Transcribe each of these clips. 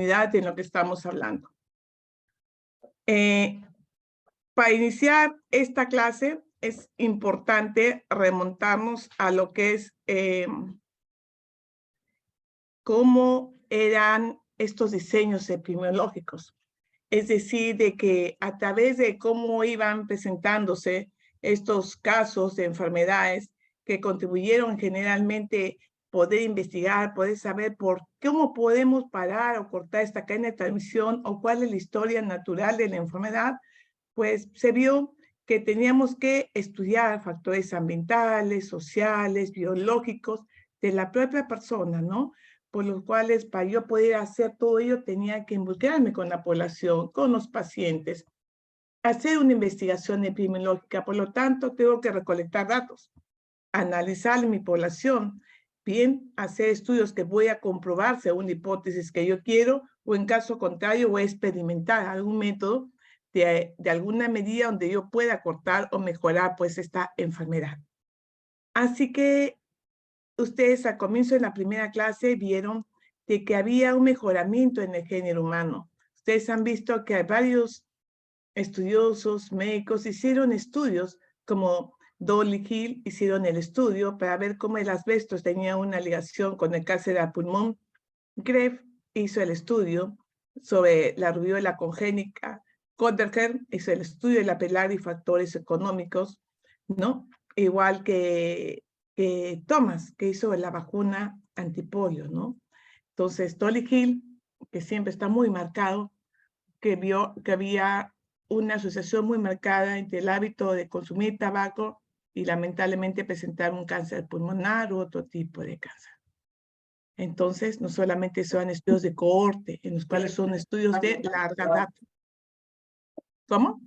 en lo que estamos hablando. Para iniciar esta clase es importante remontarnos a lo que es cómo eran estos diseños epidemiológicos. Es decir, de que a través de cómo iban presentándose estos casos de enfermedades que contribuyeron generalmente poder investigar, poder saber cómo podemos parar o cortar esta cadena de transmisión o cuál es la historia natural de la enfermedad, pues se vio que teníamos que estudiar factores ambientales, sociales, biológicos de la propia persona, ¿no? Por los cuales para yo poder hacer todo ello tenía que involucrarme con la población, con los pacientes, hacer una investigación epidemiológica. Por lo tanto, tengo que recolectar datos, analizar mi población, bien, hacer estudios que voy a comprobar según la hipótesis que yo quiero, o en caso contrario voy a experimentar algún método de alguna medida donde yo pueda cortar o mejorar pues esta enfermedad. Así que ustedes al comienzo de la primera clase vieron de que había un mejoramiento en el género humano. Ustedes han visto que varios estudiosos, médicos, hicieron estudios como Dolly Hill, hicieron el estudio para ver cómo el asbesto tenía una ligación con el cáncer al pulmón. Greff hizo el estudio sobre la rubiola congénita. Kotterher hizo el estudio de la pelar y factores económicos, ¿no? Igual que Thomas, que hizo la vacuna antipolio, ¿no? Entonces, Dolly Hill, que siempre está muy marcado, que vio que había una asociación muy marcada entre el hábito de consumir tabaco y lamentablemente presentar un cáncer pulmonar u otro tipo de cáncer. Entonces, no solamente son estudios de cohorte, en los cuales son estudios de larga data. ¿Cómo?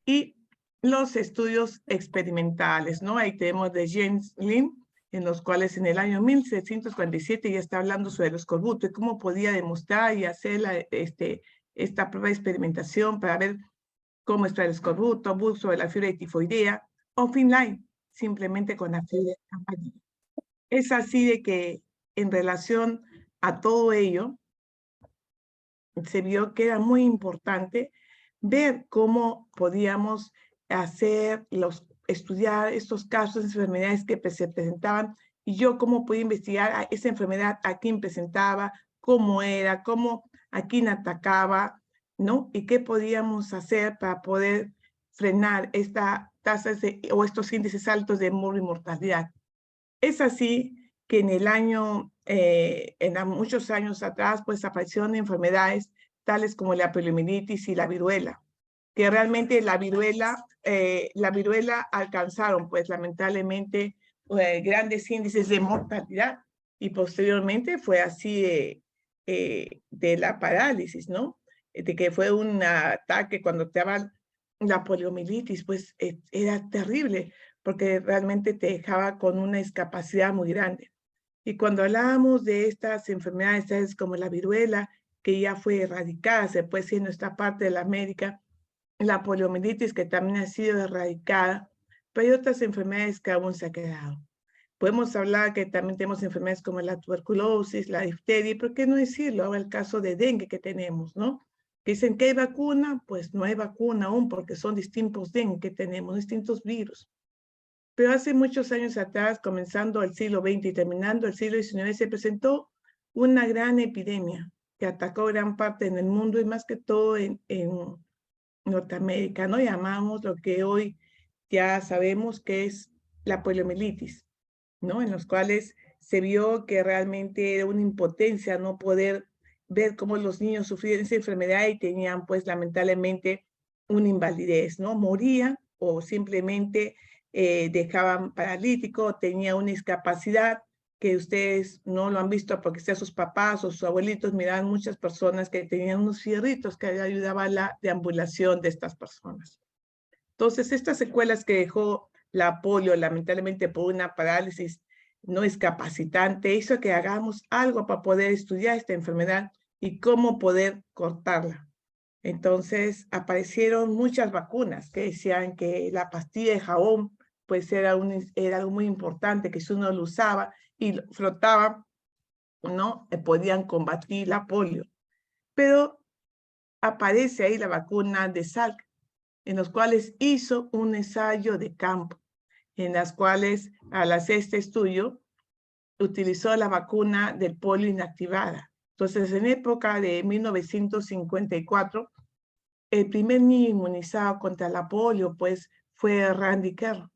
Y los estudios experimentales, ¿no? Ahí tenemos de James Lynn, en los cuales en el año 1747 ya está hablando sobre el escorbuto y cómo podía demostrar y hacer esta prueba de experimentación para ver cómo está el escorbuto, sobre la fiebre tifoidea, o Finlay, simplemente con la fiebre amarilla. Es así de que en relación a todo ello, se vio que era muy importante ver cómo podíamos estudiar estos casos de enfermedades que se presentaban y yo cómo podía investigar a esa enfermedad, a quién presentaba, cómo era, a quién atacaba, ¿no? Y qué podíamos hacer para poder frenar estas tasas o estos índices altos de mortalidad. Es así que en el año, muchos años atrás, pues aparecieron enfermedades tales como la poliomielitis y la viruela, que realmente la viruela alcanzaron, pues lamentablemente, grandes índices de mortalidad y posteriormente fue así de la parálisis, ¿no? De que fue un ataque cuando te daban la poliomielitis, pues era terrible porque realmente te dejaba con una discapacidad muy grande. Y cuando hablábamos de estas enfermedades, ¿sabes? Como la viruela, que ya fue erradicada, se puede decir en nuestra parte de la América, la poliomielitis, que también ha sido erradicada, pero hay otras enfermedades que aún se han quedado. Podemos hablar que también tenemos enfermedades como la tuberculosis, la difteria, ¿por qué no decirlo? Ahora el caso de dengue que tenemos, ¿no? Que dicen que hay vacuna, pues no hay vacuna aún, porque son distintos dengue que tenemos, distintos virus. Pero hace muchos años atrás, comenzando el siglo XX y terminando el siglo XIX, se presentó una gran epidemia que atacó gran parte en el mundo y más que todo en Norteamérica, ¿no? Llamamos lo que hoy ya sabemos que es la poliomielitis, ¿no? En los cuales se vio que realmente era una impotencia no poder ver cómo los niños sufrían esa enfermedad y tenían pues lamentablemente una invalidez, ¿no? Morían o simplemente dejaban paralítico, tenía una discapacidad que ustedes no lo han visto porque sea sus papás o sus abuelitos, miraban muchas personas que tenían unos fierritos que ayudaban a la deambulación de estas personas. Entonces, estas secuelas que dejó la polio, lamentablemente por una parálisis no discapacitante, hizo que hagamos algo para poder estudiar esta enfermedad y cómo poder cortarla. Entonces, aparecieron muchas vacunas que decían que la pastilla de jabón pues era algo muy importante, que si uno lo usaba y lo frotaba ¿no? Podían combatir la polio. Pero aparece ahí la vacuna de Salk, en los cuales hizo un ensayo de campo, en las cuales al hacer este estudio utilizó la vacuna del polio inactivada. Entonces, en época de 1954, el primer niño inmunizado contra la polio, pues, fue Randy Kerr,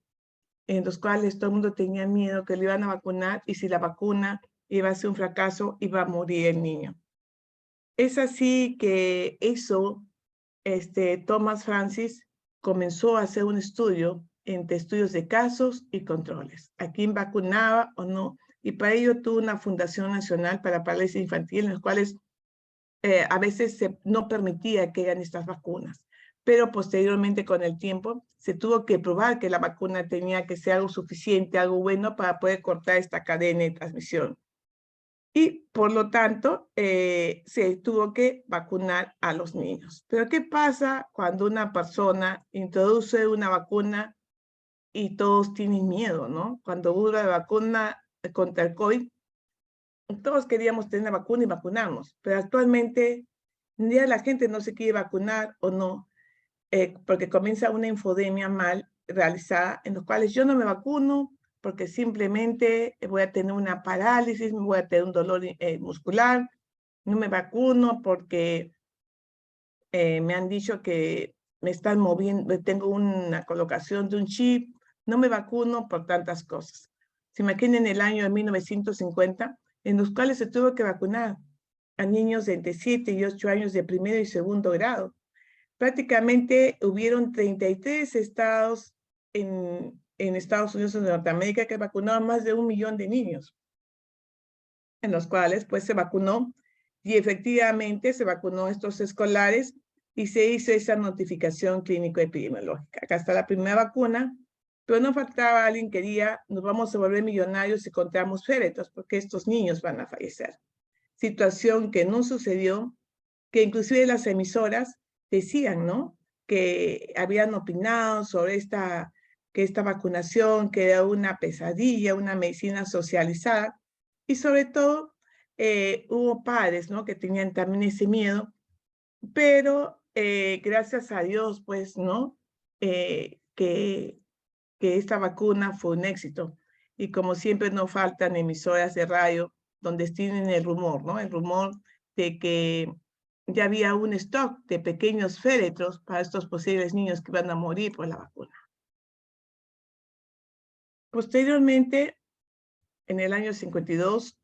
en los cuales todo el mundo tenía miedo que le iban a vacunar y si la vacuna iba a ser un fracaso, iba a morir el niño. Es así que eso, Thomas Francis comenzó a hacer un estudio entre estudios de casos y controles, a quién vacunaba o no, y para ello tuvo una Fundación Nacional para Parálisis Infantil, en los cuales a veces no permitía que hagan estas vacunas, pero posteriormente con el tiempo se tuvo que probar que la vacuna tenía que ser algo suficiente, algo bueno para poder cortar esta cadena de transmisión. Y por lo tanto, se tuvo que vacunar a los niños. Pero ¿qué pasa cuando una persona introduce una vacuna y todos tienen miedo, ¿no? Cuando hubo la vacuna contra el COVID, todos queríamos tener la vacuna y vacunarnos, pero actualmente ya la gente no se quiere vacunar o no, porque comienza una infodemia mal realizada en los cuales yo no me vacuno porque simplemente voy a tener una parálisis, voy a tener un dolor muscular, no me vacuno porque me han dicho que me están moviendo, tengo una colocación de un chip, no me vacuno por tantas cosas. Se imaginen el año de 1950, en los cuales se tuvo que vacunar a niños de entre 7 y 8 años de primero y segundo grado. Prácticamente hubieron 33 estados en Estados Unidos y Norteamérica que vacunaban más de 1 millón de niños, en los cuales pues se vacunó y efectivamente se vacunó a estos escolares y se hizo esa notificación clínico-epidemiológica. Acá está la primera vacuna, pero no faltaba alguien que diría, nos vamos a volver millonarios si contamos féretros, porque estos niños van a fallecer. Situación que no sucedió, que inclusive las emisoras decían, ¿no? Que habían opinado sobre que esta vacunación, que era una pesadilla, una medicina socializada, y sobre todo hubo padres, ¿no? Que tenían también ese miedo, pero gracias a Dios, pues, ¿no? Que esta vacuna fue un éxito. Y como siempre no faltan emisoras de radio donde tienen el rumor, ¿no? El rumor de que ya había un stock de pequeños féretros para estos posibles niños que van a morir por la vacuna. Posteriormente, en el año 52,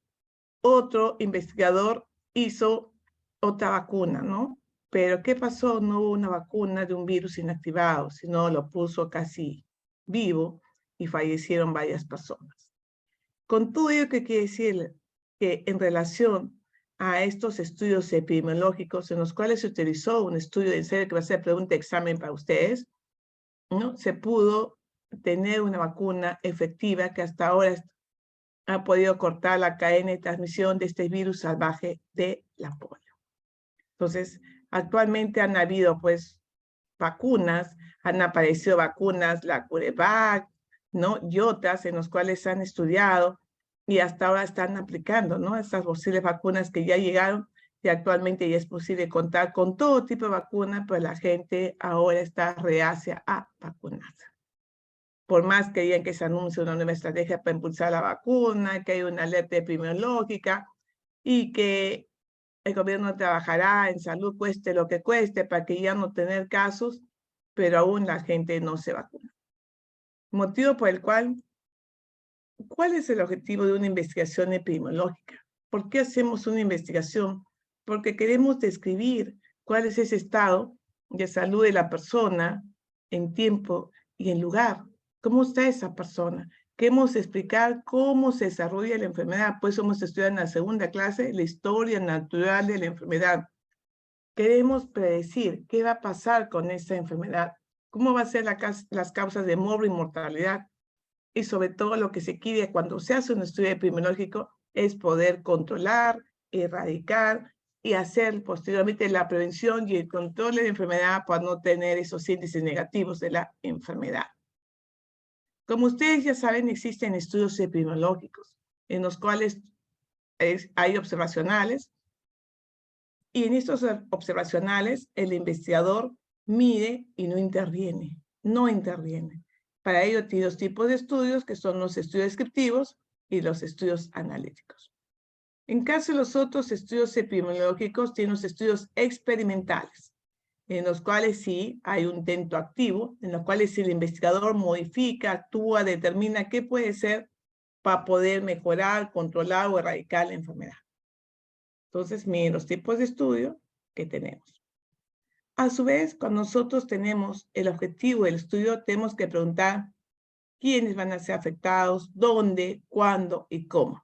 otro investigador hizo otra vacuna, ¿no? Pero ¿qué pasó? No hubo una vacuna de un virus inactivado, sino lo puso casi vivo y fallecieron varias personas. Con todo ello, ¿qué quiere decir? Que en relación a estos estudios epidemiológicos en los cuales se utilizó un estudio de ensayo que va a ser pregunta de examen para ustedes, ¿no? Se pudo tener una vacuna efectiva que hasta ahora ha podido cortar la cadena de transmisión de este virus salvaje de la polio. Entonces, actualmente han habido pues vacunas, han aparecido vacunas, la CureVac, ¿no? Y otras en las cuales han estudiado y hasta ahora están aplicando, ¿no? Estas posibles vacunas que ya llegaron y actualmente ya es posible contar con todo tipo de vacuna, pero la gente ahora está reacia a vacunarse. Por más que digan que se anuncia una nueva estrategia para impulsar la vacuna, que hay una alerta epidemiológica y que el gobierno trabajará en salud, cueste lo que cueste, para que ya no tener casos, pero aún la gente no se vacuna. Motivo por el cual, ¿cuál es el objetivo de una investigación epidemiológica? ¿Por qué hacemos una investigación? Porque queremos describir cuál es ese estado de salud de la persona en tiempo y en lugar. ¿Cómo está esa persona? Queremos explicar cómo se desarrolla la enfermedad. Por eso hemos estudiado en la segunda clase la historia natural de la enfermedad. Queremos predecir qué va a pasar con esta enfermedad, cómo va a ser las causas de morbo y mortalidad. Y sobre todo lo que se quiere cuando se hace un estudio epidemiológico es poder controlar, erradicar y hacer posteriormente la prevención y el control de la enfermedad para no tener esos índices negativos de la enfermedad. Como ustedes ya saben, existen estudios epidemiológicos en los cuales hay observacionales, y en estos observacionales el investigador mide y no interviene, Para ello tiene dos tipos de estudios, que son los estudios descriptivos y los estudios analíticos. En caso de los otros estudios epidemiológicos, tienen los estudios experimentales, en los cuales sí hay un intento activo, en los cuales el investigador modifica, actúa, determina qué puede ser para poder mejorar, controlar o erradicar la enfermedad. Entonces, miren los tipos de estudio que tenemos. A su vez, cuando nosotros tenemos el objetivo del estudio, tenemos que preguntar quiénes van a ser afectados, dónde, cuándo y cómo.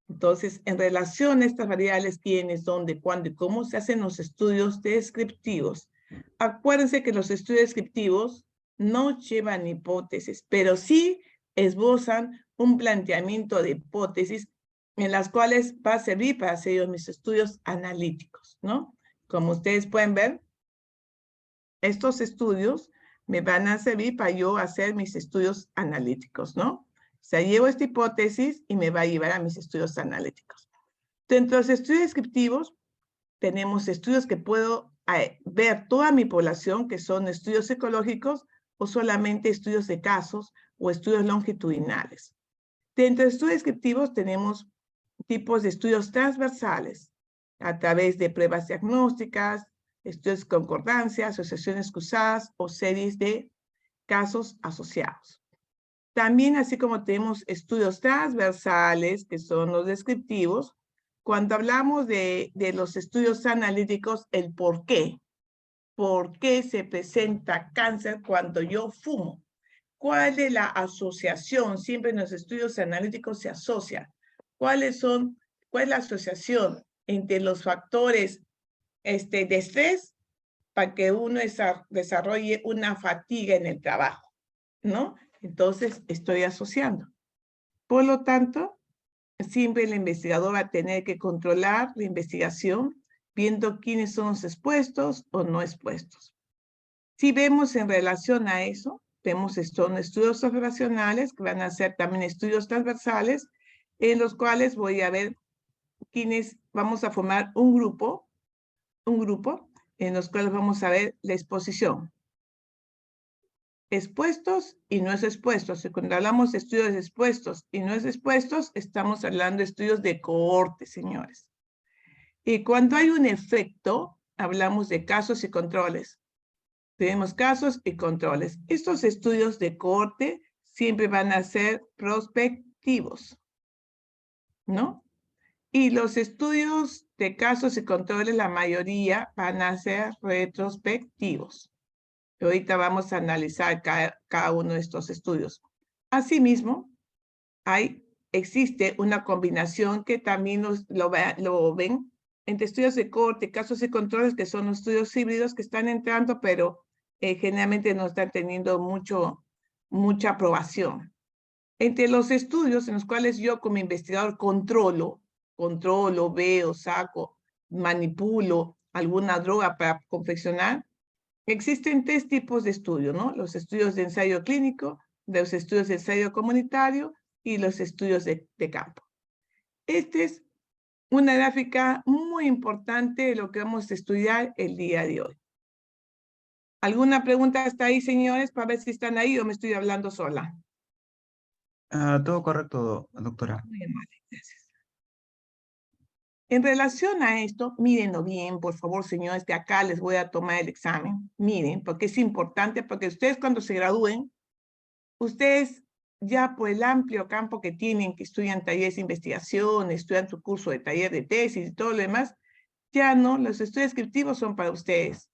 Entonces, en relación a estas variables, quiénes, dónde, cuándo y cómo, se hacen los estudios descriptivos. Acuérdense que los estudios descriptivos no llevan hipótesis, pero sí esbozan un planteamiento de hipótesis en las cuales va a servir para hacer mis estudios analíticos, ¿no? Como ustedes pueden ver, estos estudios me van a servir para yo hacer mis estudios analíticos, ¿no? O sea, llevo esta hipótesis y me va a llevar a mis estudios analíticos. Dentro de los estudios descriptivos, tenemos estudios que puedo ver toda mi población, que son estudios ecológicos o solamente estudios de casos o estudios longitudinales. Dentro de estudios descriptivos tenemos tipos de estudios transversales a través de pruebas diagnósticas, estudios de concordancia, asociaciones cruzadas o series de casos asociados. También, así como tenemos estudios transversales, que son los descriptivos, cuando hablamos de los estudios analíticos, el por qué. ¿Por qué se presenta cáncer cuando yo fumo? ¿Cuál es la asociación? Siempre en los estudios analíticos se asocia. ¿Cuál es la asociación entre los factores de estrés para que uno desarrolle una fatiga en el trabajo, ¿no? Entonces, estoy asociando. Por lo tanto, siempre el investigador va a tener que controlar la investigación viendo quiénes son los expuestos o no expuestos. Si vemos en relación a eso, vemos son estudios observacionales, que van a ser también estudios transversales, en los cuales voy a ver quiénes vamos a formar un grupo en los cuales vamos a ver la exposición. Expuestos y no es expuestos. Y cuando hablamos de estudios expuestos y no es expuestos, estamos hablando de estudios de cohorte, señores. Y cuando hay un efecto, hablamos de casos y controles. Tenemos casos y controles. Estos estudios de cohorte siempre van a ser prospectivos, ¿no? Y los estudios de casos y controles, la mayoría van a ser retrospectivos. Ahorita vamos a analizar cada uno de estos estudios. Asimismo, existe una combinación que también lo ven entre estudios de cohorte, casos y controles, que son los estudios híbridos que están entrando, pero generalmente no están teniendo mucha aprobación. Entre los estudios en los cuales yo como investigador controlo, veo, saco, manipulo alguna droga para confeccionar, existen tres tipos de estudios, ¿no? Los estudios de ensayo clínico, los estudios de ensayo comunitario y los estudios de campo. Esta es una gráfica muy importante de lo que vamos a estudiar el día de hoy. ¿Alguna pregunta hasta ahí, señores, para ver si están ahí o me estoy hablando sola? Todo correcto, doctora. Muy amable, gracias. En relación a esto, mírenlo bien, por favor, señores, que acá les voy a tomar el examen. Miren, porque es importante, porque ustedes cuando se gradúen, ustedes ya por el amplio campo que tienen, que estudian talleres de investigación, estudian su curso de taller de tesis y todo lo demás, ya no, los estudios descriptivos son para ustedes.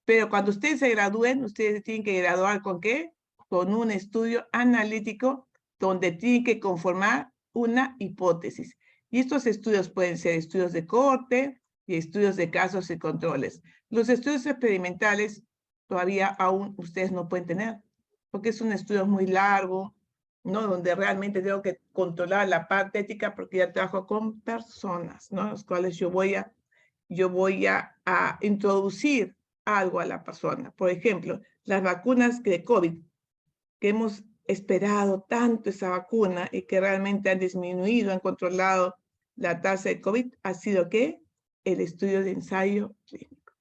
Pero cuando ustedes se gradúen, ustedes tienen que graduar ¿con qué? Con un estudio analítico donde tienen que conformar una hipótesis. Y estos estudios pueden ser estudios de cohorte y estudios de casos y controles. Los estudios experimentales todavía aún ustedes no pueden tener, porque es un estudio muy largo, ¿no? Donde realmente tengo que controlar la parte ética porque ya trabajo con personas, ¿no? Los cuales yo voy a introducir algo a la persona. Por ejemplo, las vacunas de COVID, que hemos esperado tanto esa vacuna y que realmente han disminuido, han controlado la tasa de COVID ha sido ¿qué? El estudio de ensayo clínico.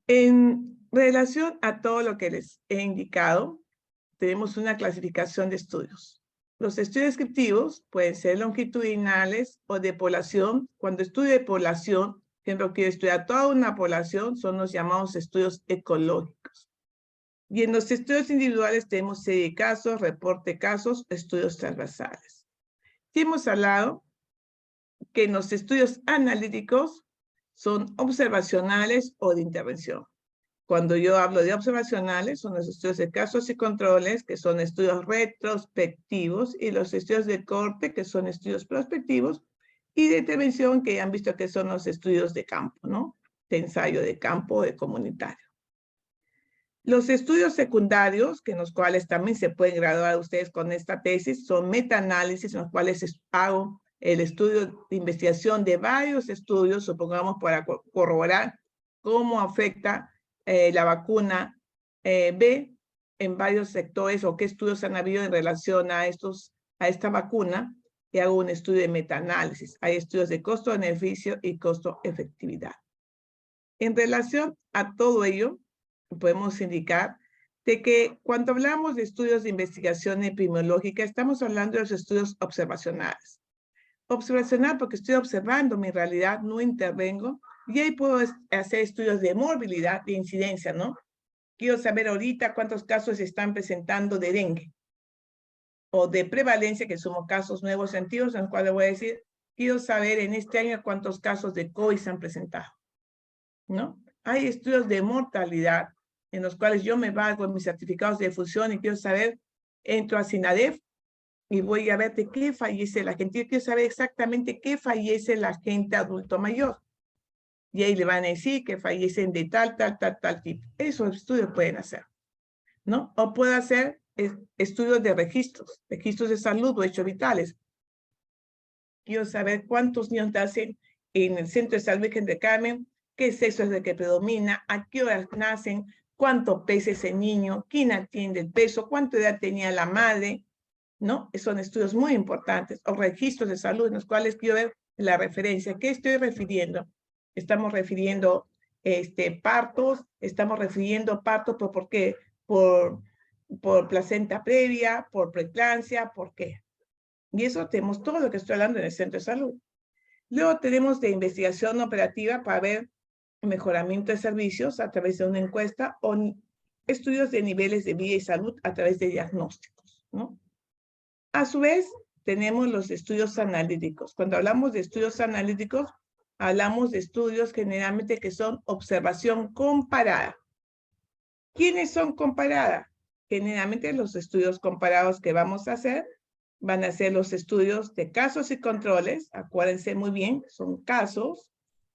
En relación a todo lo que les he indicado, tenemos una clasificación de estudios. Los estudios descriptivos pueden ser longitudinales o de población. Cuando estudio de población, por ejemplo, quiero estudiar toda una población, son los llamados estudios ecológicos. Y en los estudios individuales tenemos serie de casos, reporte de casos, estudios transversales. Y hemos hablado que en los estudios analíticos son observacionales o de intervención. Cuando yo hablo de observacionales, son los estudios de casos y controles, que son estudios retrospectivos, y los estudios de corte, que son estudios prospectivos, y de intervención, que ya han visto que son los estudios de campo, ¿no? De ensayo de campo o de comunitario. Los estudios secundarios, que en los cuales también se pueden graduar ustedes con esta tesis, son metaanálisis, en los cuales hago el estudio de investigación de varios estudios, supongamos para corroborar cómo afecta la vacuna B en varios sectores o qué estudios han habido en relación a esta vacuna, y hago un estudio de metaanálisis. Hay estudios de costo-beneficio y costo-efectividad. En relación a todo ello, podemos indicar de que cuando hablamos de estudios de investigación epidemiológica, estamos hablando de los estudios observacionales. Observacional porque estoy observando mi realidad, no intervengo, y ahí puedo hacer estudios de morbilidad, de incidencia, ¿no? Quiero saber ahorita cuántos casos se están presentando de dengue, o de prevalencia, que somos casos nuevos antiguos, en los cuales voy a decir, quiero saber en este año cuántos casos de COVID se han presentado, ¿no? Hay estudios de mortalidad, en los cuales yo me valgo en mis certificados de defunción y quiero saber, entro a SINADEF y voy a ver de qué fallece la gente. Yo quiero saber exactamente qué fallece la gente adulto mayor. Y ahí le van a decir que fallecen de tal tipo. Esos estudios pueden hacer, ¿no? O puedo hacer estudios de registros de salud o hechos vitales. Quiero saber cuántos niños nacen en el Centro de Salud Virgen del Carmen, qué sexo es el que predomina, a qué horas nacen, cuánto pesa ese niño, quién atiende el peso, cuánta edad tenía la madre, ¿no? Son estudios muy importantes, o registros de salud en los cuales quiero ver la referencia. ¿Qué estoy refiriendo? Estamos refiriendo partos, estamos refiriendo partos, ¿por qué? Por placenta previa, por preeclampsia, ¿por qué? Y eso tenemos todo lo que estoy hablando en el centro de salud. Luego tenemos de investigación operativa para ver mejoramiento de servicios a través de una encuesta o estudios de niveles de vida y salud a través de diagnósticos, ¿no? A su vez, tenemos los estudios analíticos. Cuando hablamos de estudios analíticos, hablamos de estudios generalmente que son observación comparada. ¿Quiénes son comparadas? Generalmente los estudios comparados que vamos a hacer van a ser los estudios de casos y controles. Acuérdense muy bien, son casos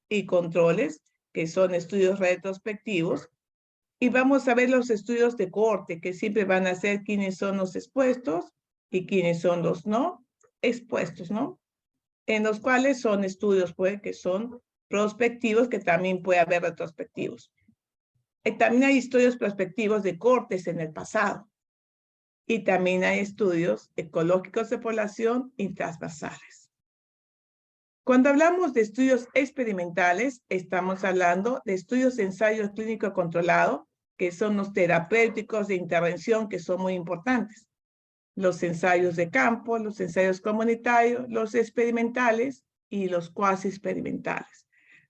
y controles, que son estudios retrospectivos. Y vamos a ver los estudios de cohorte, que siempre van a ser quiénes son los expuestos y quiénes son los no expuestos, ¿no? En los cuales son estudios, pues, que son prospectivos, que también puede haber retrospectivos. También hay estudios prospectivos de cohortes en el pasado. Y también hay estudios ecológicos de población y transversales. Cuando hablamos de estudios experimentales, estamos hablando de estudios de ensayo clínico controlado, que son los terapéuticos de intervención, que son muy importantes. Los ensayos de campo, los ensayos comunitarios, los experimentales y los cuasi experimentales.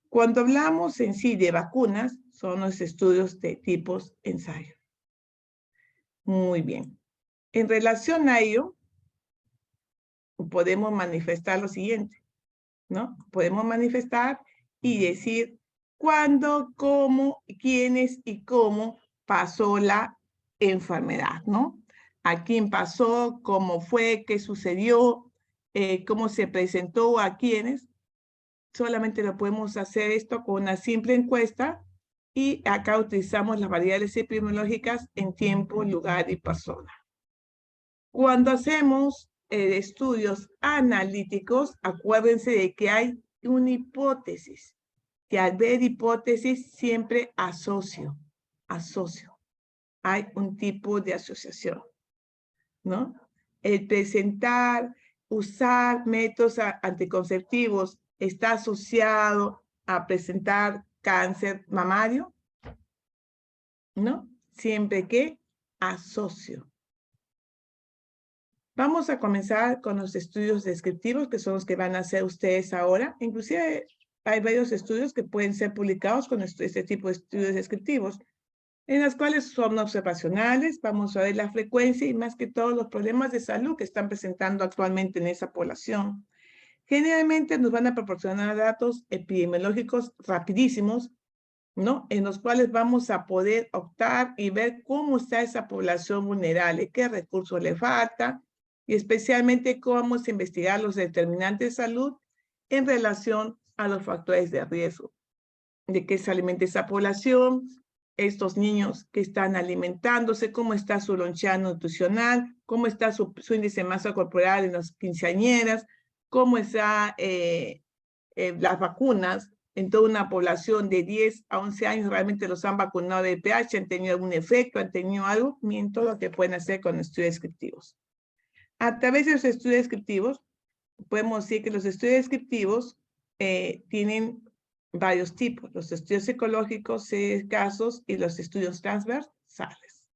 Cuando hablamos en sí de vacunas, son los estudios de tipos ensayo. Muy bien. En relación a ello, podemos manifestar lo siguiente, ¿no? Podemos manifestar y decir cuándo, cómo, quiénes y cómo pasó la enfermedad, ¿no? A quién pasó, cómo fue, qué sucedió, cómo se presentó, a quiénes. Solamente lo podemos hacer esto con una simple encuesta y acá utilizamos las variables epidemiológicas en tiempo, lugar y persona. Cuando hacemos estudios analíticos, acuérdense de que hay una hipótesis, que al ver hipótesis siempre asocio. Hay un tipo de asociación, ¿no? El presentar usar métodos anticonceptivos está asociado a presentar cáncer mamario? ¿No? Siempre que asocio. Vamos a comenzar con los estudios descriptivos, que son los que van a hacer ustedes ahora. Inclusive hay varios estudios que pueden ser publicados con este tipo de estudios descriptivos, en las cuales son observacionales. Vamos a ver la frecuencia y más que todo los problemas de salud que están presentando actualmente en esa población. Generalmente nos van a proporcionar datos epidemiológicos rapidísimos, ¿no? En los cuales vamos a poder optar y ver cómo está esa población vulnerable, qué recursos le falta, y especialmente cómo vamos a investigar los determinantes de salud en relación a los factores de riesgo, de qué se alimenta esa población, estos niños que están alimentándose, cómo está su lonchera nutricional, cómo está su índice de masa corporal en las quinceañeras, cómo está las vacunas en toda una población de 10 a 11 años, realmente los han vacunado de VIH, han tenido algún efecto, han tenido algo, y todo lo que pueden hacer con estudios descriptivos. A través de los estudios descriptivos, podemos decir que los estudios descriptivos tienen varios tipos, los estudios psicológicos, casos y los estudios transversales.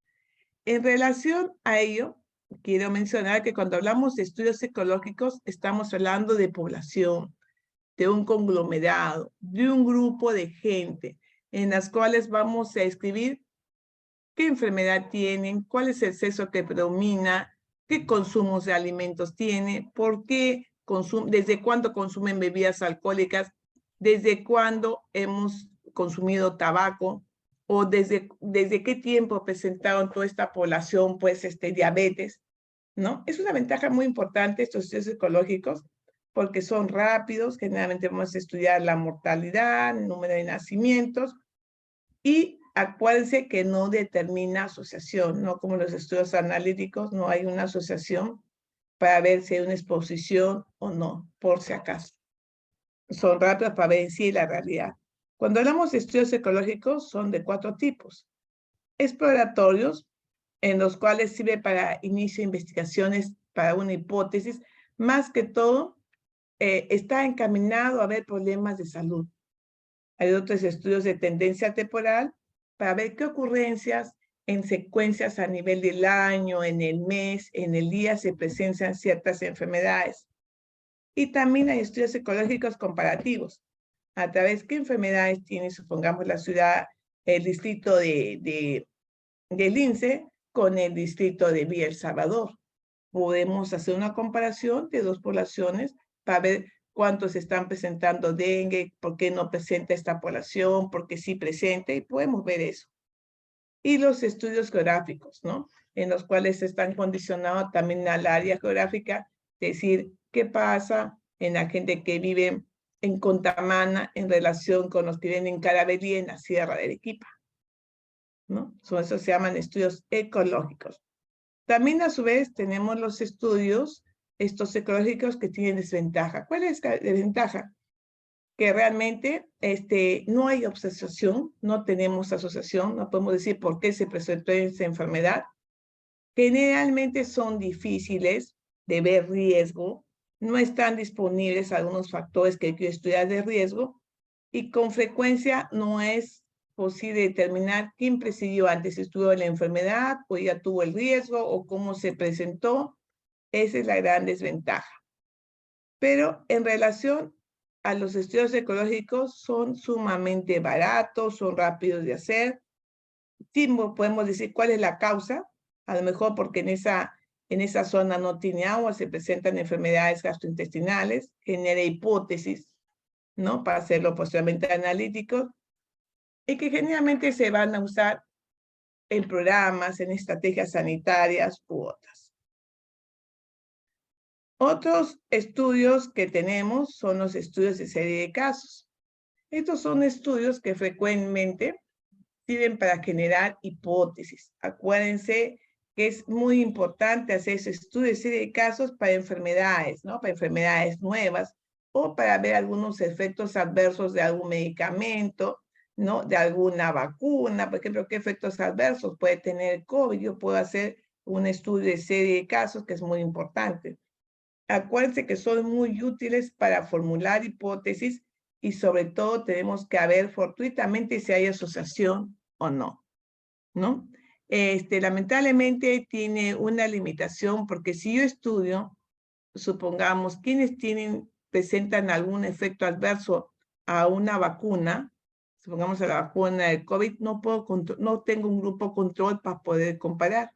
En relación a ello, quiero mencionar que cuando hablamos de estudios psicológicos, estamos hablando de población, de un conglomerado, de un grupo de gente, en las cuales vamos a escribir qué enfermedad tienen, cuál es el sexo que predomina, qué consumos de alimentos tiene, por qué desde cuándo consumen bebidas alcohólicas, desde cuándo hemos consumido tabaco, o desde qué tiempo presentaron toda esta población, pues, diabetes, ¿no? Es una ventaja muy importante estos estudios psicológicos, porque son rápidos, generalmente vamos a estudiar la mortalidad, el número de nacimientos, y acuérdense que no determina asociación, no como los estudios analíticos, no hay una asociación para ver si hay una exposición o no, por si acaso. Son rápidos para ver en sí la realidad. Cuando hablamos de estudios psicológicos, son de 4 tipos. Exploratorios, en los cuales sirve para inicio de investigaciones para una hipótesis, más que todo está encaminado a ver problemas de salud. Hay otros estudios de tendencia temporal para ver qué ocurrencias en secuencias a nivel del año, en el mes, en el día se presencian ciertas enfermedades. Y también hay estudios psicológicos comparativos. A través de qué enfermedades tiene, supongamos, la ciudad, el distrito de Lince con el distrito de Villa El Salvador. Podemos hacer una comparación de 2 poblaciones para ver cuántos están presentando dengue, por qué no presenta esta población, por qué sí presenta, y podemos ver eso. Y los estudios geográficos, ¿no? En los cuales están condicionados también al área geográfica, es decir, qué pasa en la gente que vive en Contamana en relación con los que viven en Caravelí, en la Sierra de Arequipa, ¿no? Eso se llaman estudios ecológicos. También a su vez tenemos los estudios, estos ecológicos que tienen desventaja. ¿Cuál es la desventaja? Que realmente no hay asociación, no tenemos asociación, no podemos decir por qué se presentó esa enfermedad. Generalmente son difíciles de ver riesgo, no están disponibles algunos factores que hay que estudiar de riesgo y con frecuencia no es posible determinar quién presidió antes, si estuvo en la enfermedad o ya tuvo el riesgo o cómo se presentó. Esa es la gran desventaja. Pero en relación a los estudios ecológicos son sumamente baratos, son rápidos de hacer. Sí, podemos decir cuál es la causa, a lo mejor porque en esa zona no tiene agua, se presentan enfermedades gastrointestinales, genera hipótesis, ¿no? Para hacerlo posteriormente analítico, y que generalmente se van a usar en programas, en estrategias sanitarias u otras. Otros estudios que tenemos son los estudios de serie de casos. Estos son estudios que frecuentemente sirven para generar hipótesis. Acuérdense que es muy importante hacer ese estudio de serie de casos para enfermedades, ¿no? Para enfermedades nuevas o para ver algunos efectos adversos de algún medicamento, ¿no? De alguna vacuna, por ejemplo, qué efectos adversos puede tener el COVID. Yo puedo hacer un estudio de serie de casos que es muy importante. acuérdense que son muy útiles para formular hipótesis y sobre todo tenemos que ver fortuitamente si hay asociación o no, ¿no? Lamentablemente tiene una limitación porque si yo estudio, supongamos, quienes presentan algún efecto adverso a una vacuna, supongamos a la vacuna del COVID, no tengo un grupo control para poder comparar,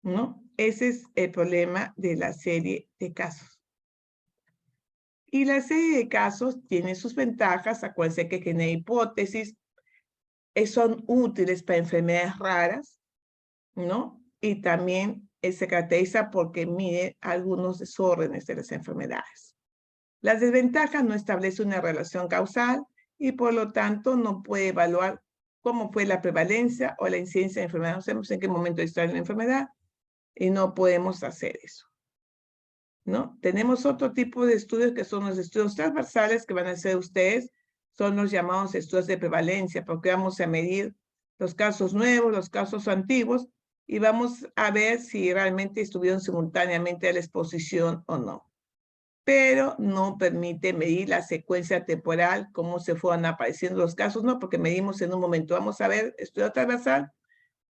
¿no? Ese es el problema de la serie de casos. Y la serie de casos tiene sus ventajas, acuérdense que genera hipótesis, son útiles para enfermedades raras, ¿no? Y también se caracteriza porque mide algunos desórdenes de las enfermedades. Las desventajas no establece una relación causal y por lo tanto no puede evaluar cómo fue la prevalencia o la incidencia de enfermedad. No sabemos en qué momento está la enfermedad y no podemos hacer eso, ¿no? Tenemos otro tipo de estudios que son los estudios transversales que van a hacer ustedes, son los llamados estudios de prevalencia, porque vamos a medir los casos nuevos, los casos antiguos, y vamos a ver si realmente estuvieron simultáneamente a la exposición o no. Pero no permite medir la secuencia temporal, cómo se fueron apareciendo los casos, no, porque medimos en un momento. Vamos a ver, estudio transversal,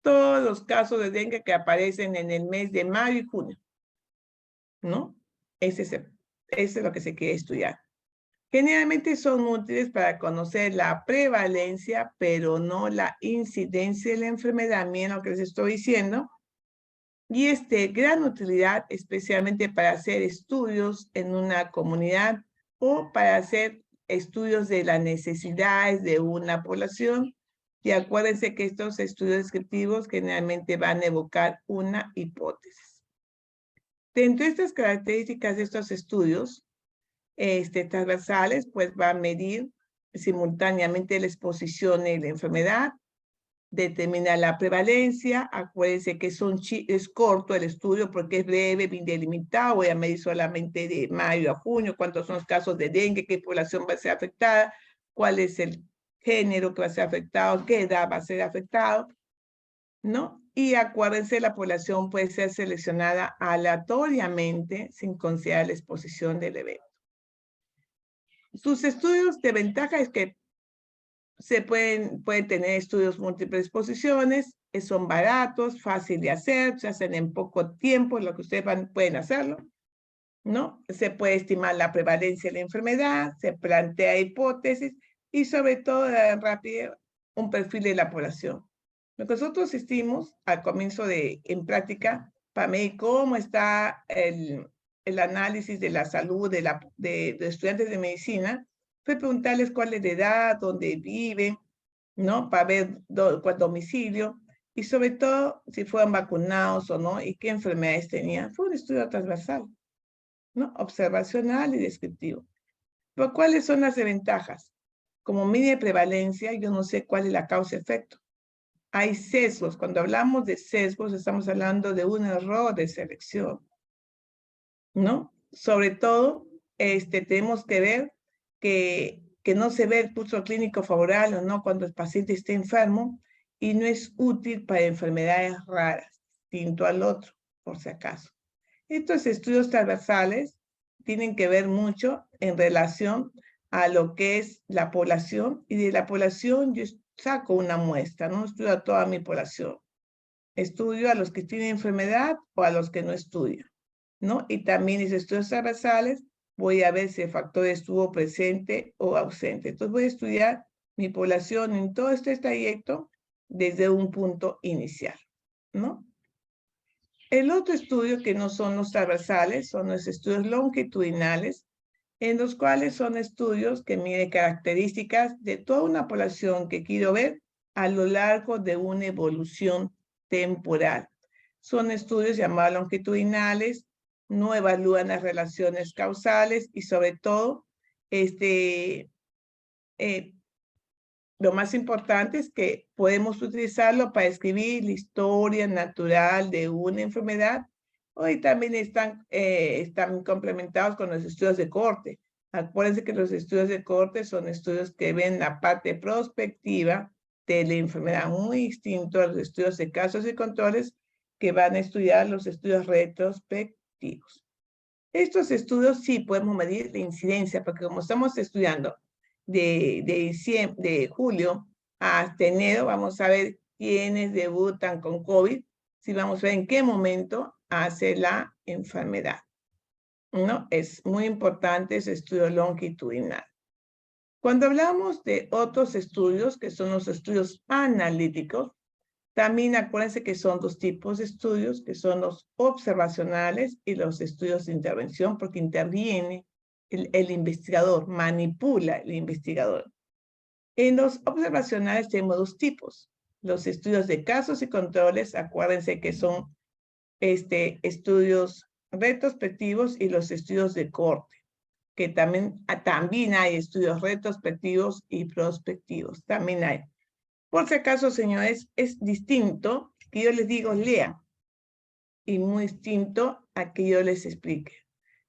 todos los casos de dengue que aparecen en el mes de mayo y junio, ¿no? Eso es lo que se quiere estudiar. Generalmente son útiles para conocer la prevalencia, pero no la incidencia de la enfermedad. Miren lo que les estoy diciendo. Y es de gran utilidad, especialmente para hacer estudios en una comunidad o para hacer estudios de las necesidades de una población. Y acuérdense que estos estudios descriptivos generalmente van a evocar una hipótesis. Dentro de estas características de estos estudios transversales, pues va a medir simultáneamente la exposición y la enfermedad, determinar la prevalencia. Acuérdense que es corto el estudio porque es breve, bien delimitado. Voy a medir solamente de mayo a junio, cuántos son los casos de dengue, qué población va a ser afectada, cuál es el género que va a ser afectado, qué edad va a ser afectado, ¿no? Y acuérdense, la población puede ser seleccionada aleatoriamente sin considerar la exposición del evento. Sus estudios de ventaja es que pueden tener estudios múltiples exposiciones, son baratos, fácil de hacer, se hacen en poco tiempo, lo que ustedes pueden hacerlo, ¿no? Se puede estimar la prevalencia de la enfermedad, se plantea hipótesis y sobre todo rápido un perfil de la población. Lo que nosotros hicimos al comienzo en práctica para medir cómo está el análisis de la salud de estudiantes de medicina fue preguntarles cuál es la edad, dónde viven, ¿no? Para ver cuál domicilio y sobre todo si fueron vacunados o no y qué enfermedades tenían. Fue un estudio transversal, ¿no? Observacional y descriptivo. Pero ¿cuáles son las desventajas? Como mide prevalencia, yo no sé cuál es la causa-efecto. Hay sesgos. Cuando hablamos de sesgos, estamos hablando de un error de selección, ¿no? Sobre todo, tenemos que ver que no se ve el pulso clínico favorable o no cuando el paciente está enfermo y no es útil para enfermedades raras, distinto al otro, por si acaso. Estos estudios transversales tienen que ver mucho en relación a lo que es la población y de la población yo saco una muestra, no estudio a toda mi población. Estudio a los que tienen enfermedad o a los que no estudian, ¿no? Y también en estudios transversales voy a ver si el factor estuvo presente o ausente. Entonces voy a estudiar mi población en todo este trayecto desde un punto inicial, ¿no? El otro estudio que no son los transversales son los estudios longitudinales, en los cuales son estudios que miden características de toda una población que quiero ver a lo largo de una evolución temporal. Son estudios llamados longitudinales, no evalúan las relaciones causales y sobre todo, lo más importante es que podemos utilizarlo para escribir la historia natural de una enfermedad. Hoy también están complementados con los estudios de corte. Acuérdense que los estudios de corte son estudios que ven la parte prospectiva de la enfermedad, muy distinto a los estudios de casos y controles que van a estudiar los estudios retrospectivos. Estos estudios sí podemos medir la incidencia, porque como estamos estudiando de julio hasta enero, vamos a ver quiénes debutan con COVID, si vamos a ver en qué momento hace la enfermedad, ¿no? Es muy importante ese estudio longitudinal. Cuando hablamos de otros estudios, que son los estudios analíticos, también acuérdense que son dos tipos de estudios, que son los observacionales y los estudios de intervención, porque interviene el investigador, manipula el investigador. En los observacionales tenemos dos tipos. Los estudios de casos y controles, acuérdense que son estudios retrospectivos y los estudios de corte, que también hay estudios retrospectivos y prospectivos, también hay. Por si acaso, señores, es distinto que yo les digo lean y muy distinto a que yo les explique.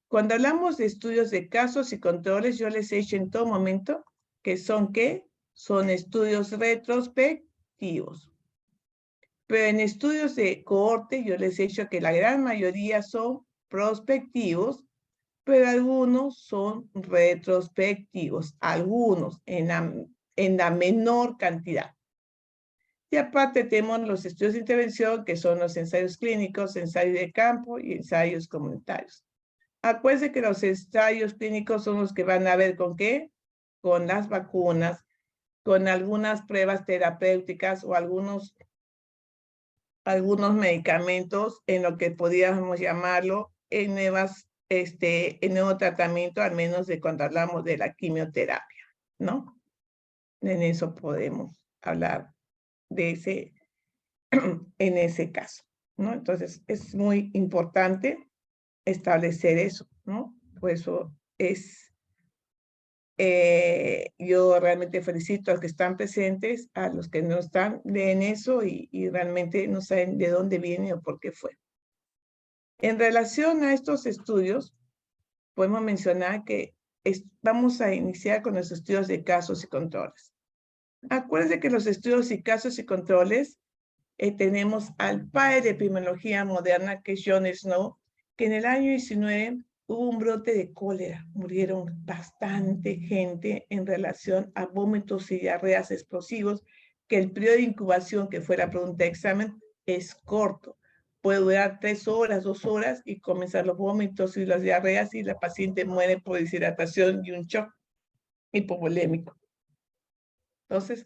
Cuando hablamos de estudios de casos y controles, yo les he dicho en todo momento que son ¿qué? Son estudios retrospectivos. Pero en estudios de cohorte, yo les he dicho que la gran mayoría son prospectivos, pero algunos son retrospectivos, algunos en la menor cantidad. Y aparte tenemos los estudios de intervención, que son los ensayos clínicos, ensayos de campo y ensayos comunitarios. Acuérdense que los ensayos clínicos son los que van a ver con qué, con las vacunas, con algunas pruebas terapéuticas o algunos medicamentos en lo que podríamos llamarlo en nuevo tratamiento, al menos de cuando hablamos de la quimioterapia, ¿no? En eso podemos hablar de en ese caso, ¿no? Entonces, es muy importante establecer eso, ¿no? Por eso yo realmente felicito a los que están presentes, a los que no están, leen eso y realmente no saben de dónde viene o por qué fue. En relación a estos estudios, podemos mencionar que vamos a iniciar con los estudios de casos y controles. Acuérdense que los estudios y casos y controles tenemos al padre de epidemiología moderna, que es John Snow, que en el año 19 hubo un brote de cólera. Murieron bastante gente en relación a vómitos y diarreas explosivos, que el periodo de incubación, que fue la pregunta de examen, es corto. Puede durar 3 horas, 2 horas y comenzar los vómitos y las diarreas y la paciente muere por deshidratación y un shock hipovolémico. Entonces,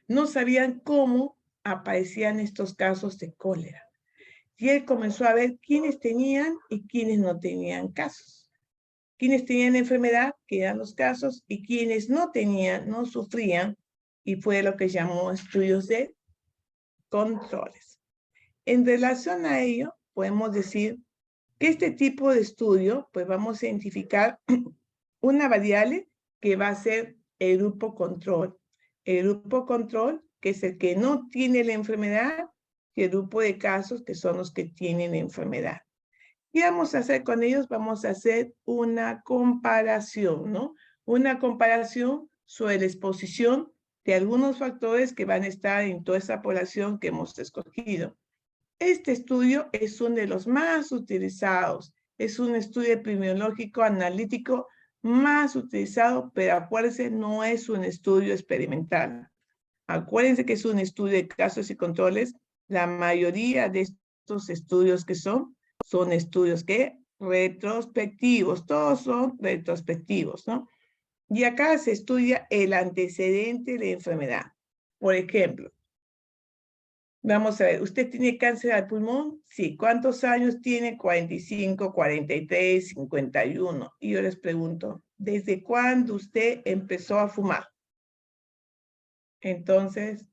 no sabían cómo aparecían estos casos de cólera. Y él comenzó a ver quiénes tenían y quiénes no tenían casos. Quienes tenían enfermedad, que eran los casos, y quienes no tenían, no sufrían, y fue lo que llamó estudios de controles. En relación a ello, podemos decir que este tipo de estudio, pues vamos a identificar una variable que va a ser el grupo control. El grupo control, que es el que no tiene la enfermedad, y el grupo de casos, que son los que tienen enfermedad. ¿Qué vamos a hacer con ellos? Vamos a hacer una comparación, ¿no? Una comparación sobre la exposición de algunos factores que van a estar en toda esa población que hemos escogido. Este estudio es uno de los más utilizados. Es un estudio epidemiológico analítico más utilizado, pero acuérdense, no es un estudio experimental. Acuérdense que es un estudio de casos y controles. La mayoría de estos estudios que son estudios que retrospectivos, todos son retrospectivos, ¿no? Y acá se estudia el antecedente de enfermedad. Por ejemplo, vamos a ver, ¿usted tiene cáncer al pulmón? Sí. ¿Cuántos años tiene? 45, 43, 51. Y yo les pregunto, ¿desde cuándo usted empezó a fumar? Entonces,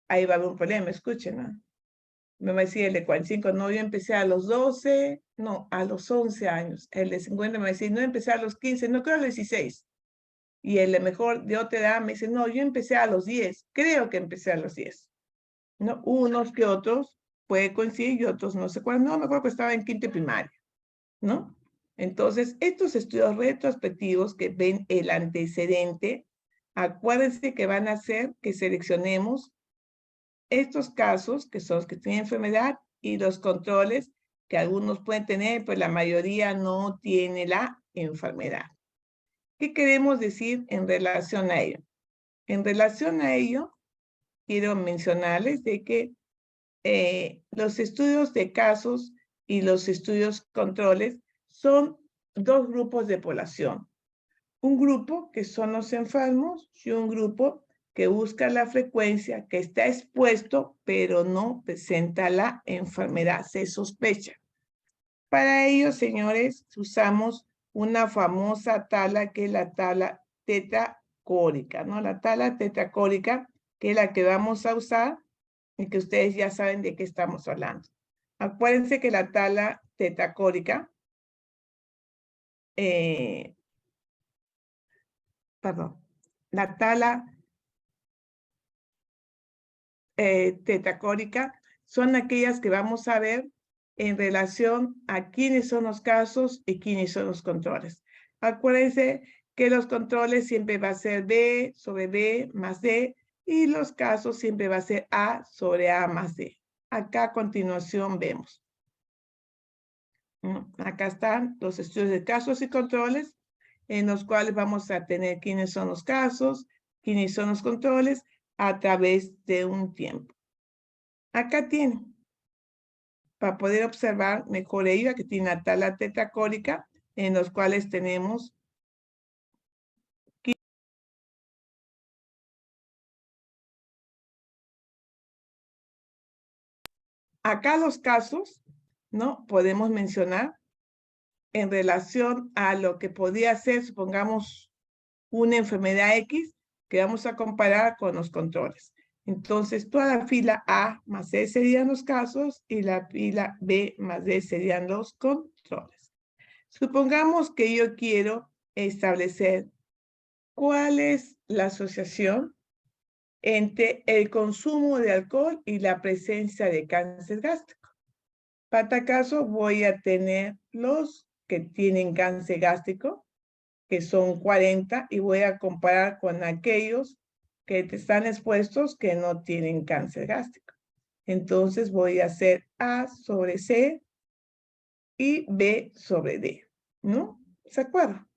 ahí va a haber un problema, escuchen, ¿no? Me va a decir el de 45, no, yo empecé a los 12, no, a los 11 años. El de 50 me va a decir, no, empecé a los 15, no, creo a los 16. Y el de mejor de otra edad me dice, no, yo empecé a los 10, creo que empecé a los 10. ¿No? Unos que otros puede coincidir y otros no sé cuál, no, me acuerdo que estaba en quinto primaria, ¿no? Entonces, estos estudios retrospectivos que ven el antecedente, acuérdense que van a hacer que seleccionemos estos casos, que son los que tienen enfermedad, y los controles, que algunos pueden tener, pero la mayoría no tiene la enfermedad. ¿Qué queremos decir en relación a ello? En relación a ello, quiero mencionarles de que los estudios de casos y los estudios controles son dos grupos de población. Un grupo que son los enfermos y un grupo que busca la frecuencia, que está expuesto, pero no presenta la enfermedad, se sospecha. Para ello, señores, usamos una famosa tabla que es la tabla tetracórica, ¿no? La tabla tetracórica, que es la que vamos a usar y que ustedes ya saben de qué estamos hablando. Acuérdense que la tabla tetracórica, la tabla tetracórica son aquellas que vamos a ver en relación a quiénes son los casos y quiénes son los controles. Acuérdense que los controles siempre va a ser B sobre B más D y los casos siempre va a ser A sobre A más D. Acá a continuación vemos. Acá están los estudios de casos y controles en los cuales vamos a tener quiénes son los casos, quiénes son los controles a través de un tiempo. Acá tienen, para poder observar mejor ello, aquí tiene la tabla tetracórica en los cuales tenemos acá los casos, ¿no? Podemos mencionar en relación a lo que podría ser, supongamos, una enfermedad X que vamos a comparar con los controles. Entonces, toda la fila A más C serían los casos y la fila B más D serían los controles. Supongamos que yo quiero establecer cuál es la asociación entre el consumo de alcohol y la presencia de cáncer gástrico. Para tal caso, voy a tener los que tienen cáncer gástrico, que son 40, y voy a comparar con aquellos que están expuestos que no tienen cáncer gástrico. Entonces voy a hacer A sobre C y B sobre D, ¿no? ¿Se acuerdan?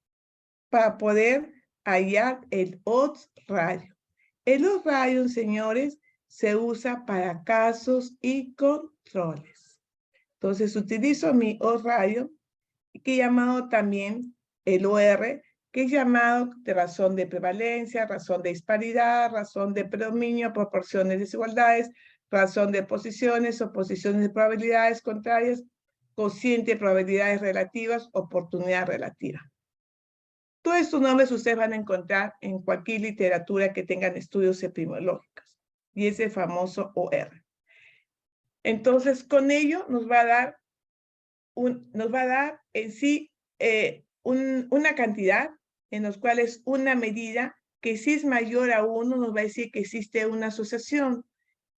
Para poder hallar el odds ratio. El odds ratio, señores, se usa para casos y controles. Entonces utilizo mi odds ratio, que he llamado también el OR, que es llamado de razón de prevalencia, razón de disparidad, razón de predominio, proporciones de desigualdades, razón de posiciones, oposiciones de probabilidades contrarias, cociente de probabilidades relativas, oportunidad relativa. Todos estos nombres ustedes van a encontrar en cualquier literatura que tengan estudios epidemiológicos, y ese famoso OR. Entonces, con ello nos va a dar en sí una cantidad en los cuales una medida que si es mayor a 1 nos va a decir que existe una asociación.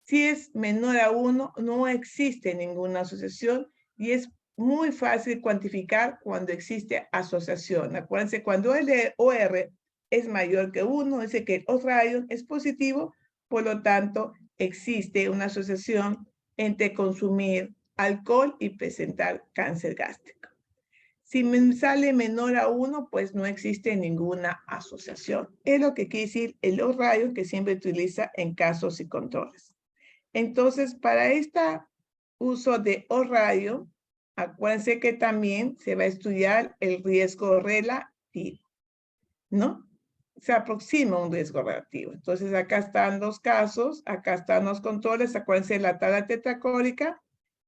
Si es menor a 1 no existe ninguna asociación y es muy fácil cuantificar cuando existe asociación. Acuérdense, cuando el OR es mayor que 1, dice que el odds ratio es positivo, por lo tanto existe una asociación entre consumir alcohol y presentar cáncer gástrico. Si me sale menor a 1, pues no existe ninguna asociación. Es lo que quiere decir el odds ratio que siempre utiliza en casos y controles. Entonces, para este uso de odds ratio, acuérdense que también se va a estudiar el riesgo relativo, ¿no? Se aproxima un riesgo relativo. Entonces, acá están los casos, acá están los controles. Acuérdense de la tabla tetracórica.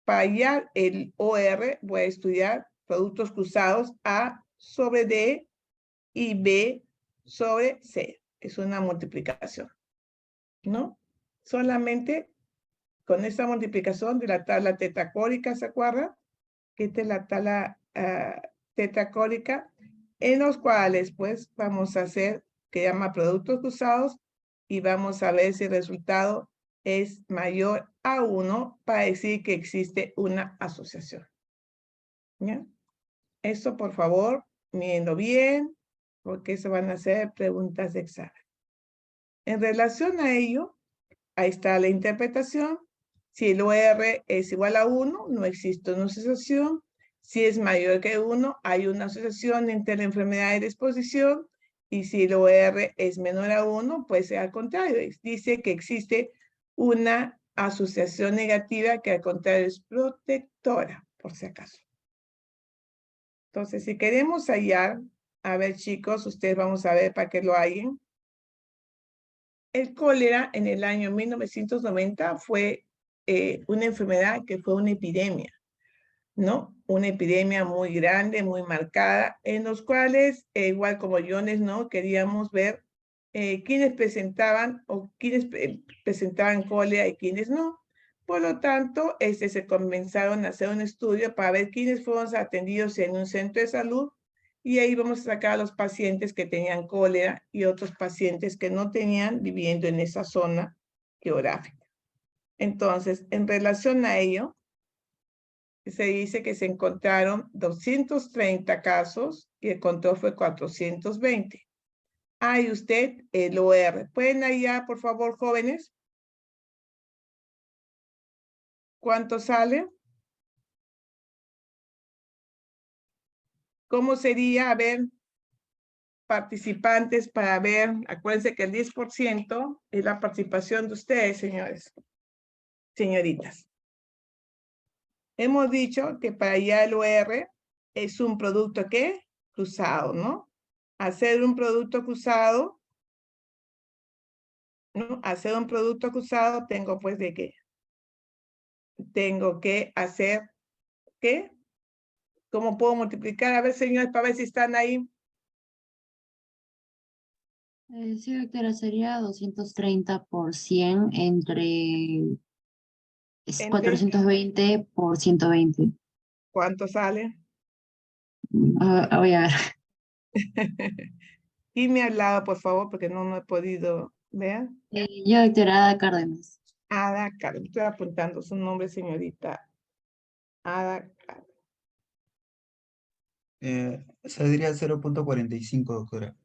Para hallar el OR, voy a estudiar productos cruzados A sobre D y B sobre C. Es una multiplicación, ¿no? Solamente con esta multiplicación de la tabla tetracórica, ¿se acuerdan? Que esta es la tabla tetracórica, en los cuales, pues, vamos a hacer, que llama productos cruzados, y vamos a ver si el resultado es mayor a 1 para decir que existe una asociación. ¿Ya? Esto, por favor, mírenlo bien, porque eso van a ser preguntas de examen. En relación a ello, ahí está la interpretación. Si el OR es igual a 1, no existe una asociación. Si es mayor que 1, hay una asociación entre la enfermedad y la exposición. Y si el OR es menor a 1, puede ser al contrario. Dice que existe una asociación negativa que al contrario es protectora, por si acaso. Entonces, si queremos hallar, a ver chicos, ustedes vamos a ver para que lo hallen. El cólera en el año 1990 fue una enfermedad que fue una epidemia, ¿no? Una epidemia muy grande, muy marcada, en los cuales, igual como Jones, ¿no? Queríamos ver quiénes presentaban o quiénes presentaban cólera y quiénes no. Por lo tanto, se comenzaron a hacer un estudio para ver quiénes fueron atendidos en un centro de salud y ahí vamos a sacar a los pacientes que tenían cólera y otros pacientes que no tenían viviendo en esa zona geográfica. Entonces, en relación a ello, se dice que se encontraron 230 casos y el control fue 420. Hay usted el OR. ¿Pueden allá, por favor, jóvenes? ¿Cuánto sale? ¿Cómo sería? A ver, participantes para ver, acuérdense que el 10% es la participación de ustedes, señores, señoritas. Hemos dicho que para allá el OR es un producto, ¿qué? Cruzado, ¿no? Hacer un producto cruzado, ¿no? Hacer un producto cruzado tengo pues de qué. Tengo que hacer, ¿qué? ¿Cómo puedo multiplicar? A ver, señores, para ver si están ahí. Sí, doctora, sería 230 por 100 entre Entre 420 por 120. ¿cuánto sale? Voy a ver. Y me al lado, por favor, porque no he podido ver. Yo, doctora Ada Cárdenas. Ada Cárdenas. Estoy apuntando su nombre, señorita. Ada Cárdenas. Saldría 0.45, doctora.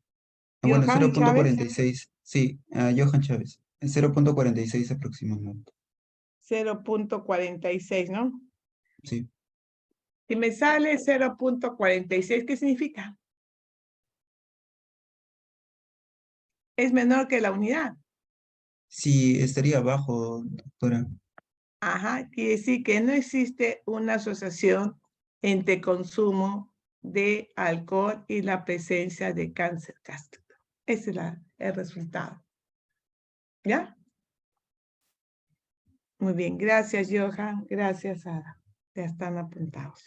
Bueno, Johan Chávez, 0.46. Sí, Johan Chávez. 0.46 aproximadamente. 0.46, ¿no? Sí. Si me sale 0.46, ¿qué significa? Es menor que la unidad. Sí, estaría abajo, doctora. Ajá, quiere decir que no existe una asociación entre consumo de alcohol y la presencia de cáncer gástrico. Ese es el resultado. ¿Ya? Muy bien, gracias Johan, gracias Ada. Ya están apuntados.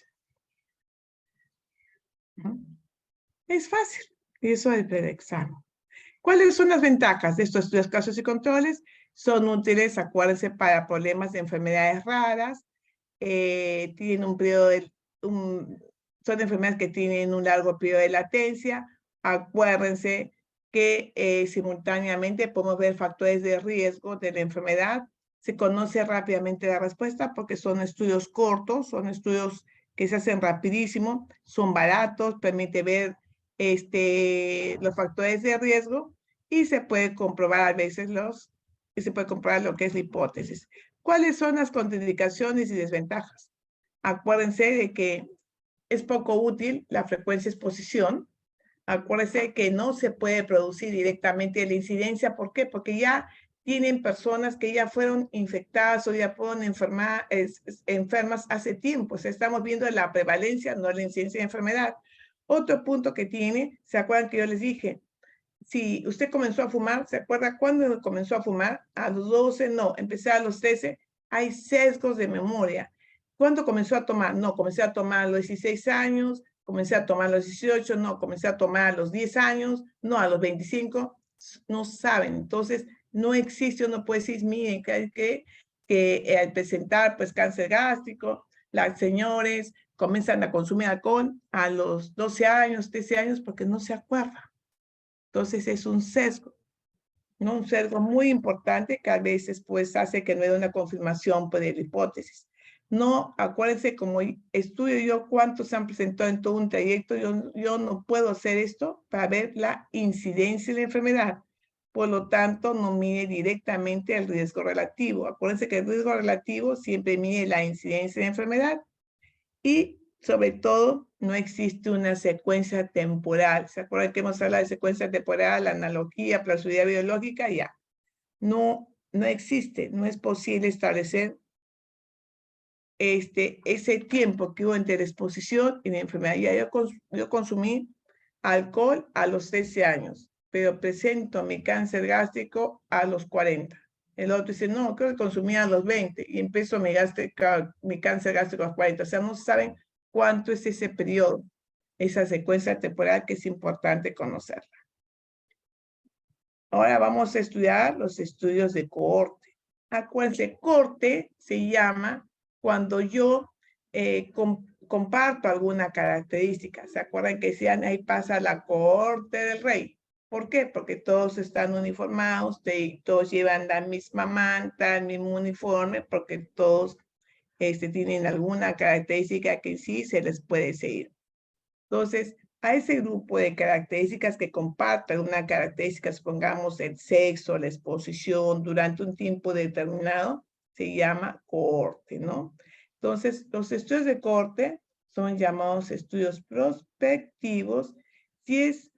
Es fácil, eso es el examen. ¿Cuáles son las ventajas de estos estudios, casos y controles? Son útiles, acuérdense, para problemas de enfermedades raras, tienen un periodo son enfermedades que tienen un largo periodo de latencia. Acuérdense que simultáneamente podemos ver factores de riesgo de la enfermedad. Se conoce rápidamente la respuesta porque son estudios cortos, son estudios que se hacen rapidísimo, son baratos, permite ver los factores de riesgo y se puede comprobar a veces se puede comprobar lo que es la hipótesis. ¿Cuáles son las contraindicaciones y desventajas? Acuérdense de que es poco útil la frecuencia exposición. Acuérdense que no se puede producir directamente la incidencia. ¿Por qué? Porque ya tienen personas que ya fueron infectadas o ya fueron enfermas hace tiempo. O sea, estamos viendo la prevalencia, no la incidencia de enfermedad. Otro punto que tiene, ¿se acuerdan que yo les dije? Si usted comenzó a fumar, ¿se acuerda cuándo comenzó a fumar? A los 12, no, empecé a los 13, hay sesgos de memoria. ¿Cuándo comenzó a tomar? No, comencé a tomar a los 16 años, comencé a tomar a los 18, no, comencé a tomar a los 10 años, no, a los 25, no saben. Entonces, no existe, uno puede decir, miren, que al presentar pues cáncer gástrico, las señores comienzan a consumir alcohol a los 12 años, 13 años, porque no se acuerdan. Entonces es un sesgo, ¿no? Un sesgo muy importante que a veces pues hace que no haya una confirmación pues, de la hipótesis. No, acuérdense, como estudio yo cuántos se han presentado en todo un trayecto, yo no puedo hacer esto para ver la incidencia de la enfermedad. por lo tanto, no mide directamente el riesgo relativo. Acuérdense que el riesgo relativo siempre mide la incidencia de enfermedad y, sobre todo, no existe una secuencia temporal. ¿Se acuerdan que hemos hablado de secuencia temporal, analogía, plausibilidad biológica? Ya. No existe, no es posible establecer ese tiempo que hubo entre la exposición y la enfermedad. Ya yo consumí alcohol a los 13 años, pero presento mi cáncer gástrico a los 40. El otro dice, no, creo que consumí a los 20 y empezó mi cáncer gástrico a los 40. O sea, no saben cuánto es ese periodo, esa secuencia temporal que es importante conocerla. Ahora vamos a estudiar los estudios de cohorte. Acuérdense, cohorte se llama cuando yo comparto alguna característica. ¿Se acuerdan que decían ahí pasa la cohorte del rey? ¿Por qué? Porque todos están uniformados, todos llevan la misma manta, el mismo uniforme, porque todos tienen alguna característica que sí se les puede seguir. Entonces, a ese grupo de características que compartan una característica, supongamos el sexo, la exposición durante un tiempo determinado, se llama cohorte, ¿no? Entonces, los estudios de cohorte son llamados estudios prospectivos si es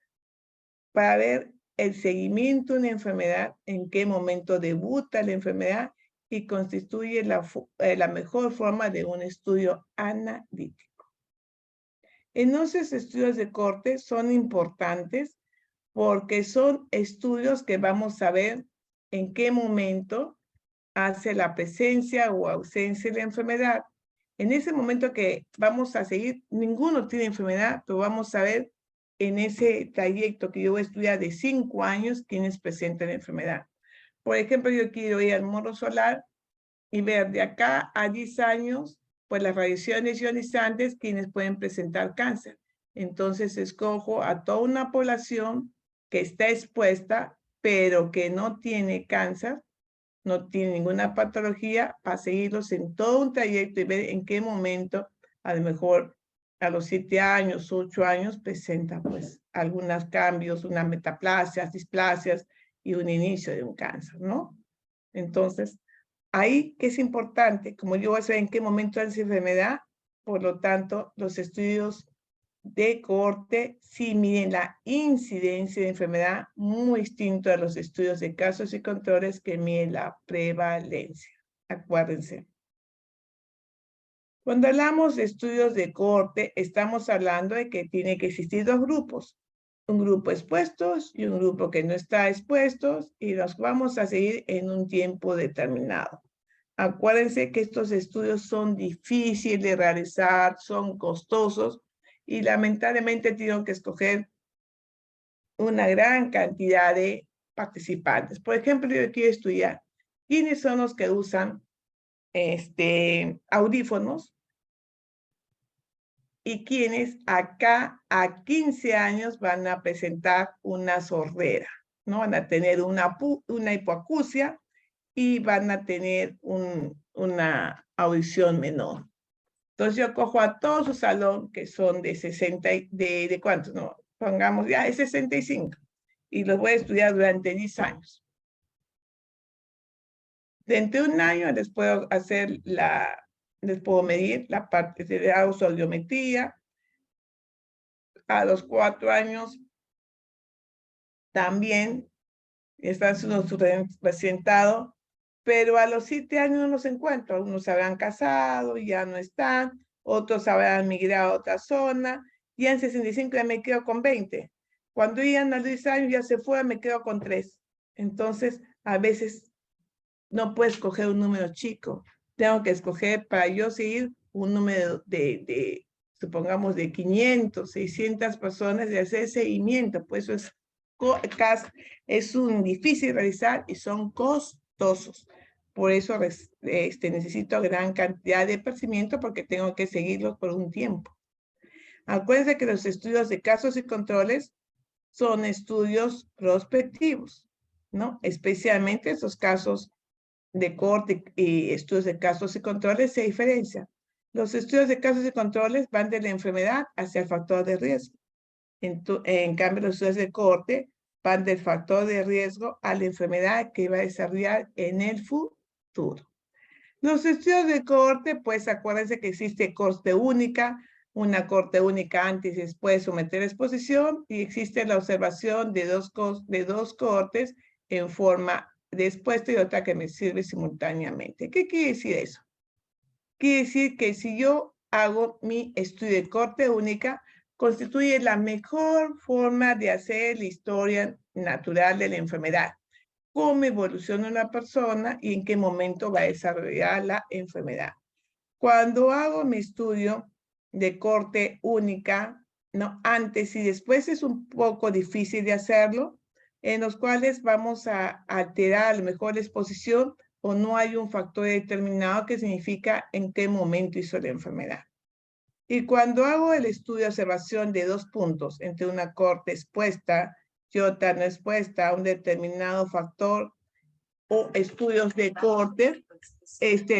para ver el seguimiento de una enfermedad, en qué momento debuta la enfermedad y constituye la mejor forma de un estudio analítico. Entonces, estudios de cohorte son importantes porque son estudios que vamos a ver en qué momento hace la presencia o ausencia de la enfermedad. En ese momento que vamos a seguir, ninguno tiene enfermedad, pero vamos a ver en ese trayecto que yo voy a estudiar de 5 años quienes presentan la enfermedad. Por ejemplo, yo quiero ir al morro solar y ver de acá a 10 años pues las radiaciones ionizantes quienes pueden presentar cáncer. Entonces escojo a toda una población que está expuesta, pero que no tiene cáncer, no tiene ninguna patología, para seguirlos en todo un trayecto y ver en qué momento, a lo mejor a los 7 años, 8 años, presenta pues algunos cambios, unas metaplasias, displasias y un inicio de un cáncer, ¿no? Entonces, ahí que es importante, como yo voy a saber en qué momento hace enfermedad, por lo tanto, los estudios de cohorte sí miden la incidencia de enfermedad, muy distinto a los estudios de casos y controles que miden la prevalencia. Acuérdense. Cuando hablamos de estudios de cohorte, estamos hablando de que tiene que existir 2 grupos. Un grupo expuestos y un grupo que no está expuestos y los vamos a seguir en un tiempo determinado. Acuérdense que estos estudios son difíciles de realizar, son costosos y lamentablemente tengo que escoger una gran cantidad de participantes. Por ejemplo, yo quiero estudiar quiénes son los que usan audífonos y quienes acá a 15 años van a presentar una sordera, ¿no? Van a tener una hipoacusia y van a tener una audición menor. Entonces yo cojo a todo su salón, que son de 60, ¿de cuántos? No, pongamos ya, es 65. Y los voy a estudiar durante 10 años. Dentro de un año les puedo medir la parte de la audiometría. A los 4 años también están siendo presentados, pero a los 7 años no los encuentro. Algunos se habrán casado, ya no están, otros habrán migrado a otra zona, y en 65 ya me quedo con 20. Cuando llegan a los 10 años ya se fue, me quedo con 3. Entonces, a veces no puedo escoger un número chico. Tengo que escoger para yo seguir un número supongamos, de 500, 600 personas y hacer seguimiento. Pues eso es difícil realizar y son costosos. Por eso necesito gran cantidad de procedimiento porque tengo que seguirlos por un tiempo. Acuérdense que los estudios de casos y controles son estudios prospectivos, ¿no? Especialmente esos casos de cohorte y estudios de casos y controles se diferencian. Los estudios de casos y controles van de la enfermedad hacia el factor de riesgo. En cambio, los estudios de cohorte van del factor de riesgo a la enfermedad que va a desarrollar en el futuro. Los estudios de cohorte, pues acuérdense que existe corte única, una corte única antes y después de someter a exposición, y existe la observación de dos cohortes en forma de expuesta y otra que me sirve simultáneamente. ¿Qué quiere decir eso? Quiere decir que si yo hago mi estudio de corte única, constituye la mejor forma de hacer la historia natural de la enfermedad. Cómo evoluciona una persona y en qué momento va a desarrollar la enfermedad. Cuando hago mi estudio de corte única, no, antes y después es un poco difícil de hacerlo, en los cuales vamos a alterar a lo mejor la exposición o no hay un factor determinado que significa en qué momento hizo la enfermedad. Y cuando hago el estudio de observación de dos puntos entre una corte expuesta y otra no expuesta a un determinado factor o estudios de corte,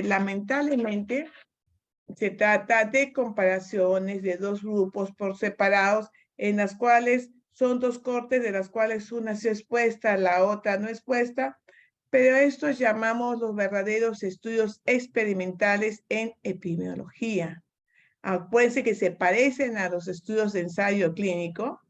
lamentablemente se trata de comparaciones de dos grupos por separados en las cuales son dos cortes de las cuales una es expuesta, la otra no expuesta, pero estos llamamos los verdaderos estudios experimentales en epidemiología. Acuérdense que se parecen a los estudios de ensayo clínico,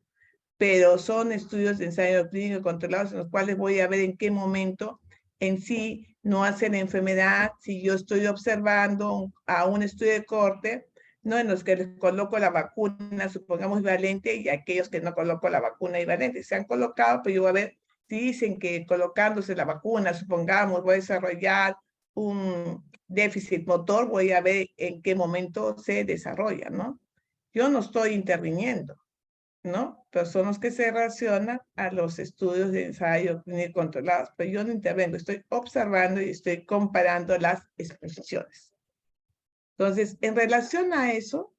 pero son estudios de ensayo clínico controlados en los cuales voy a ver en qué momento en sí no hace la enfermedad, si yo estoy observando a un estudio de corte, ¿no? En los que les coloco la vacuna, supongamos, bivalente, y aquellos que no coloco la vacuna bivalente. Se han colocado, pero yo voy a ver si dicen que colocándose la vacuna, supongamos, voy a desarrollar un déficit motor, voy a ver en qué momento se desarrolla, ¿no? Yo no estoy interviniendo, ¿no? Pero son los que se relacionan a los estudios de ensayo clínico controlados. Pero yo no intervengo, estoy observando y estoy comparando las exposiciones. Entonces, en relación a eso,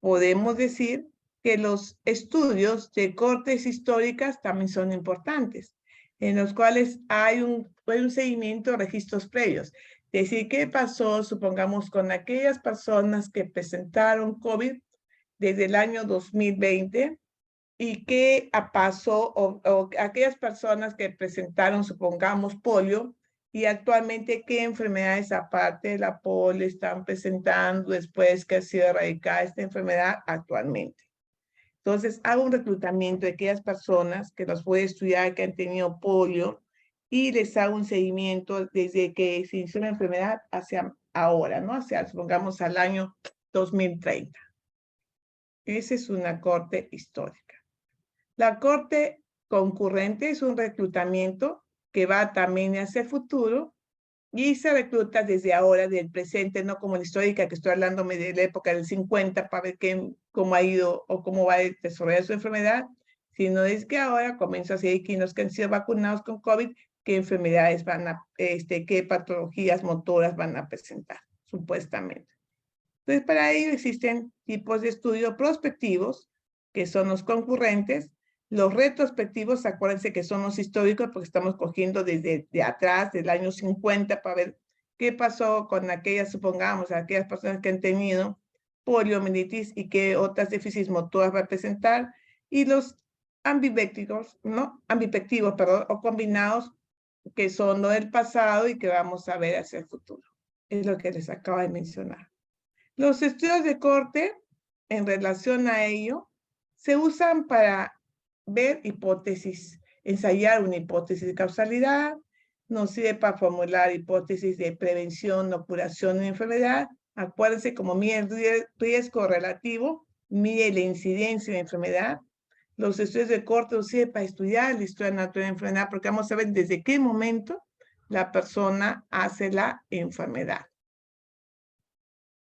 podemos decir que los estudios de cortes históricas también son importantes, en los cuales hay un seguimiento de registros previos. Es decir, ¿qué pasó, supongamos, con aquellas personas que presentaron COVID desde el año 2020? ¿Y qué pasó o aquellas personas que presentaron, supongamos, polio, y actualmente qué enfermedades aparte de la polio están presentando después que ha sido erradicada esta enfermedad actualmente? Entonces, hago un reclutamiento de aquellas personas que los voy a estudiar que han tenido polio y les hago un seguimiento desde que se inició la enfermedad hacia ahora, ¿no? Hacia, supongamos, al año 2030. Esa es una corte histórica. La corte concurrente es un reclutamiento que va también hacia el futuro y se recluta desde ahora, del presente, no como la histórica, que estoy hablándome de la época del 50 para ver cómo ha ido o cómo va a desarrollar su enfermedad, sino es que ahora comienza a seguir quienes que han sido vacunados con COVID, qué enfermedades van a, qué patologías motoras van a presentar, supuestamente. Entonces, para ello existen tipos de estudio prospectivos, que son los concurrentes. Los retrospectivos, acuérdense que son los históricos porque estamos cogiendo desde atrás, del año 50, para ver qué pasó con aquellas, supongamos, aquellas personas que han tenido poliomielitis y qué otras déficits motoras va a presentar. Y los ambivectivos, ¿no? Ambivectivos, perdón, o combinados, que son lo del pasado y que vamos a ver hacia el futuro. Es lo que les acabo de mencionar. Los estudios de corte, en relación a ello, se usan para ver hipótesis, ensayar una hipótesis de causalidad, nos sirve para formular hipótesis de prevención o curación de enfermedad. Acuérdense, como mide el riesgo relativo, mide la incidencia de enfermedad. Los estudios de corte nos sirven para estudiar la historia natural de la enfermedad, porque vamos a ver desde qué momento la persona hace la enfermedad.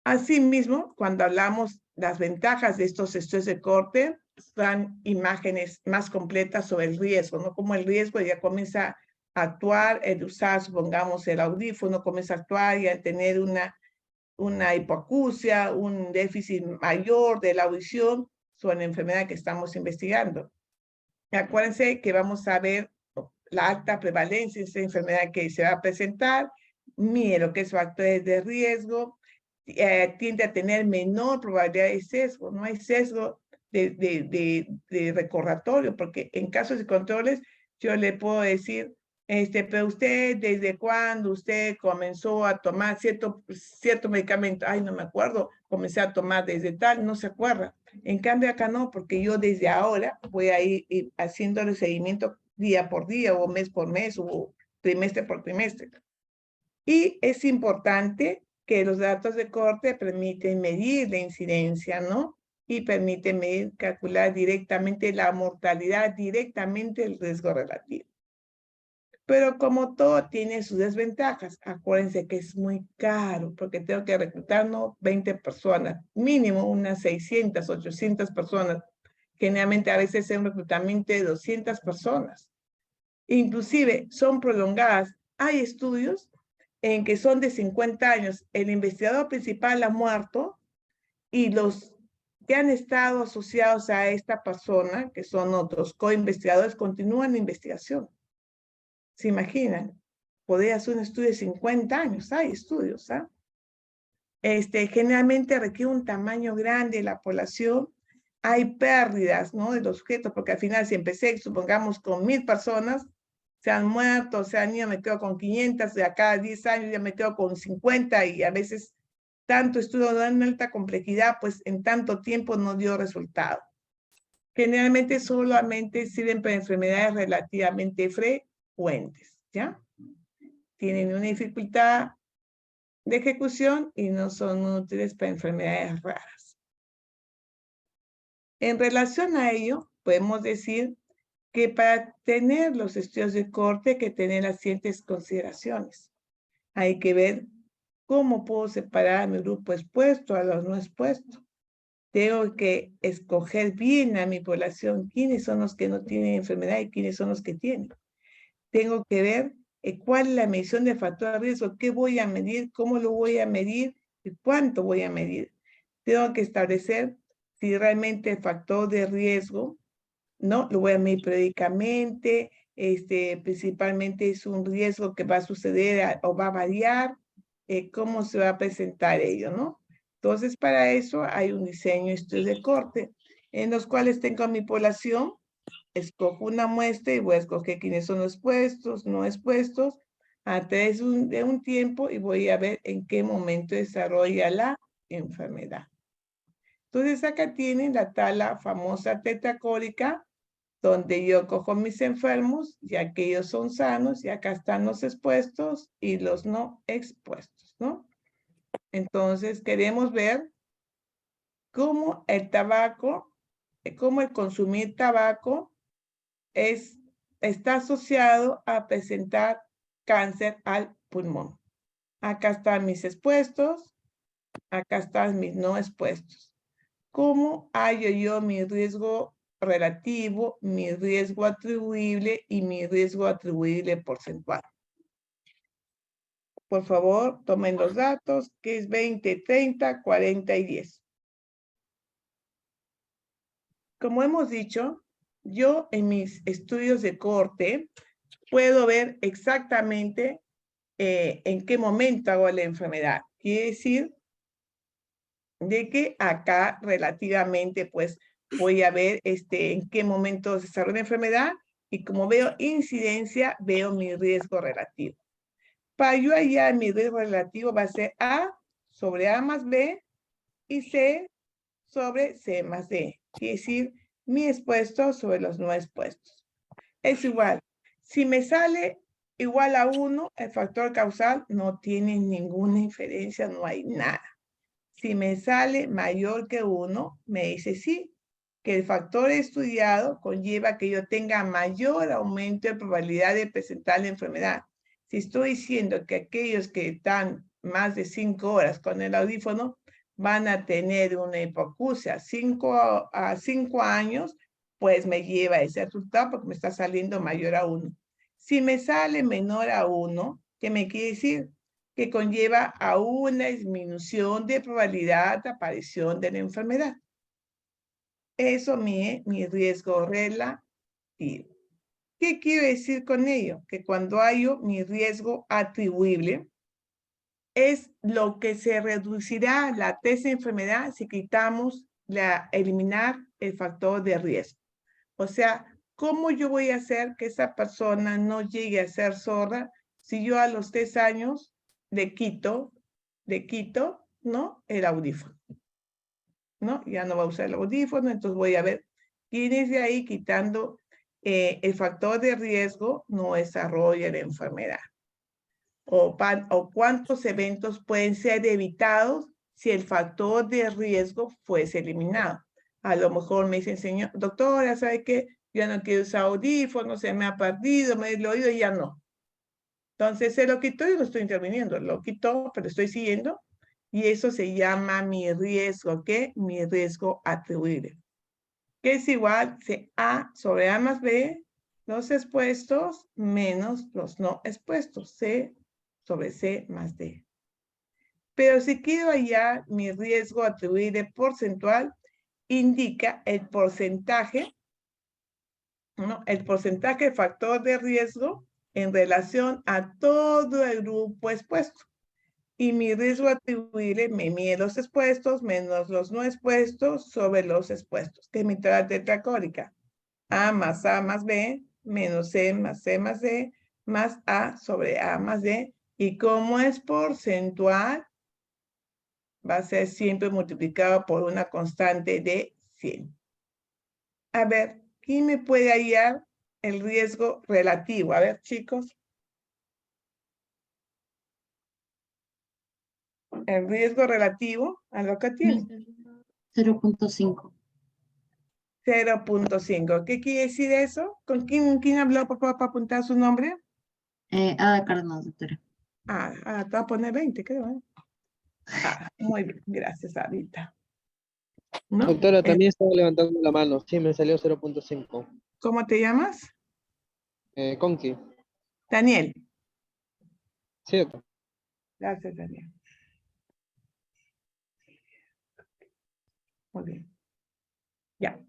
Asimismo, cuando hablamos las ventajas de estos estudios de corte, dan imágenes más completas sobre el riesgo, ¿no? Como el riesgo ya comienza a actuar, el usar, supongamos, el audífono, comienza a actuar y a tener una hipoacusia, un déficit mayor de la audición sobre la enfermedad que estamos investigando. Acuérdense que vamos a ver la alta prevalencia de esta enfermedad que se va a presentar, mire lo que es factores de riesgo, tiende a tener menor probabilidad de sesgo, no hay sesgo de recordatorio, porque en casos de controles yo le puedo decir, pero usted, ¿desde cuándo usted comenzó a tomar cierto medicamento? Ay, no me acuerdo, comencé a tomar desde tal, no se acuerda. En cambio acá no, porque yo desde ahora voy a ir haciendo el seguimiento día por día, o mes por mes, o trimestre por trimestre. Y es importante que los datos de corte permiten medir la incidencia, ¿no? Y permiten medir, calcular directamente la mortalidad, directamente el riesgo relativo. Pero como todo tiene sus desventajas, acuérdense que es muy caro, porque tengo que reclutar no 20 personas, mínimo unas 600, 800 personas. Generalmente a veces es un reclutamiento de 200 personas. Inclusive son prolongadas. Hay estudios en que son de 50 años. El investigador principal ha muerto y los que han estado asociados a esta persona, que son otros co-investigadores, continúan la investigación. ¿Se imaginan? Podría hacer un estudio de 50 años. Hay estudios, ¿ah? Generalmente requiere un tamaño grande de la población. Hay pérdidas, ¿no? De los sujetos, porque al final si empecé, supongamos, con 1000 personas, se han muerto, se han ido, me quedo con 500, de acá a 10 años ya me quedo con 50, y a veces tanto estudio de una alta complejidad, pues en tanto tiempo no dio resultado. Generalmente solamente sirven para enfermedades relativamente frecuentes, ¿ya? Tienen una dificultad de ejecución y no son útiles para enfermedades raras. En relación a ello, podemos decir que para tener los estudios de corte hay que tener las siguientes consideraciones. Hay que ver cómo puedo separar a mi grupo expuesto a los no expuestos. Tengo que escoger bien a mi población quiénes son los que no tienen enfermedad y quiénes son los que tienen. Tengo que ver cuál es la medición de factor de riesgo, qué voy a medir, cómo lo voy a medir y cuánto voy a medir. Tengo que establecer si realmente el factor de riesgo, ¿no? Lo voy a medir periódicamente, principalmente es un riesgo que va a suceder o va a variar, cómo se va a presentar ello, ¿no? Entonces, para eso hay un diseño de estudios de corte, en los cuales tengo a mi población, escojo una muestra y voy a escoger quiénes son los expuestos, no expuestos, a través de un tiempo, y voy a ver en qué momento desarrolla la enfermedad. Entonces, acá tienen la tabla famosa tetracórica, donde yo cojo mis enfermos, y aquellos son sanos, y acá están los expuestos y los no expuestos, ¿no? Entonces, queremos ver cómo el tabaco, cómo el consumir tabaco está asociado a presentar cáncer al pulmón. Acá están mis expuestos, acá están mis no expuestos. ¿Cómo hallo yo mi riesgo relativo, mi riesgo atribuible y mi riesgo atribuible porcentual? Por favor, tomen los datos, que es 20, 30, 40 y 10. Como hemos dicho, yo en mis estudios de corte puedo ver exactamente en qué momento hago la enfermedad. Quiere decir de que acá relativamente pues voy a ver en qué momento se desarrolla la enfermedad, y como veo incidencia, veo mi riesgo relativo. Para yo hallar mi riesgo relativo va a ser A sobre A más B y C sobre C más D. Quiere decir mi expuesto sobre los no expuestos. Es igual. Si me sale igual a 1, el factor causal no tiene ninguna inferencia, no hay nada. Si me sale mayor que 1, me dice sí, que el factor estudiado conlleva que yo tenga mayor aumento de probabilidad de presentar la enfermedad. Si estoy diciendo que aquellos que están más de 5 horas con el audífono van a tener una hipoacusia 5 años, pues me lleva a ese resultado porque me está saliendo mayor a 1. Si me sale menor a 1, ¿qué me quiere decir? Que conlleva a una disminución de probabilidad de aparición de la enfermedad. Eso mide mi riesgo relativo. ¿Qué quiero decir con ello? Que cuando hallo mi riesgo atribuible, es lo que se reducirá la tasa de enfermedad si quitamos eliminar el factor de riesgo. O sea, ¿cómo yo voy a hacer que esa persona no llegue a ser sorda si yo a los 3 años le quito, ¿no? El audífono, ¿no? Ya no va a usar el audífono, entonces voy a ver quiénes de ahí quitando el factor de riesgo no desarrolla la enfermedad. O cuántos eventos pueden ser evitados si el factor de riesgo fuese eliminado. A lo mejor me dicen, señor, doctora, ¿sabe qué? Yo no quiero usar audífonos, se me ha perdido, me he oído y ya no. Entonces se lo quitó y no estoy interviniendo, lo quitó, pero estoy siguiendo. Y eso se llama mi riesgo, ¿qué? Mi riesgo atribuible. Que es igual A sobre A más B, los expuestos menos los no expuestos, C sobre C más D. Pero si quiero hallar mi riesgo atribuible porcentual, indica el porcentaje, ¿no? El porcentaje de factor de riesgo en relación a todo el grupo expuesto. Y mi riesgo atribuible me mide los expuestos menos los no expuestos sobre los expuestos, que es mi tabla tetracórica. A más B menos C más C más D más A sobre A más D. Y como es porcentual, va a ser siempre multiplicado por una constante de 100. A ver, ¿quién me puede hallar el riesgo relativo? A ver, chicos. El riesgo relativo a lo que tiene. 0.5. 0.5. ¿Qué quiere decir eso? ¿Con quién habló, por favor, para apuntar su nombre? Ada Cárdenas, doctora. Te voy a poner 20, creo. Muy bien, gracias, Adita. ¿No? Doctora, también estaba levantando la mano. Sí, me salió 0.5. ¿Cómo te llamas? Conqui. Daniel. Sí, doctor. Gracias, Daniel. Muy bien. Ya.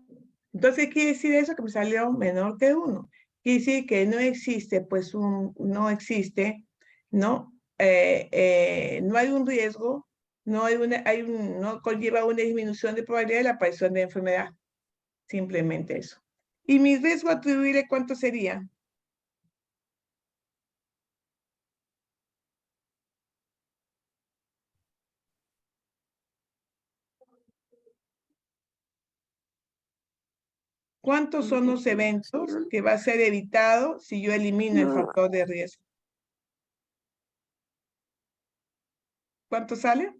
Entonces, ¿qué quiere decir eso? Que me salió menor que 1. Quiere decir que no existe, pues, no existe, ¿no? No hay un riesgo, no conlleva una disminución de probabilidad de la aparición de enfermedad. Simplemente eso. ¿Y mi riesgo atribuible cuánto sería? ¿Cuántos son los eventos que va a ser evitado si yo elimino el factor de riesgo? ¿Cuánto sale?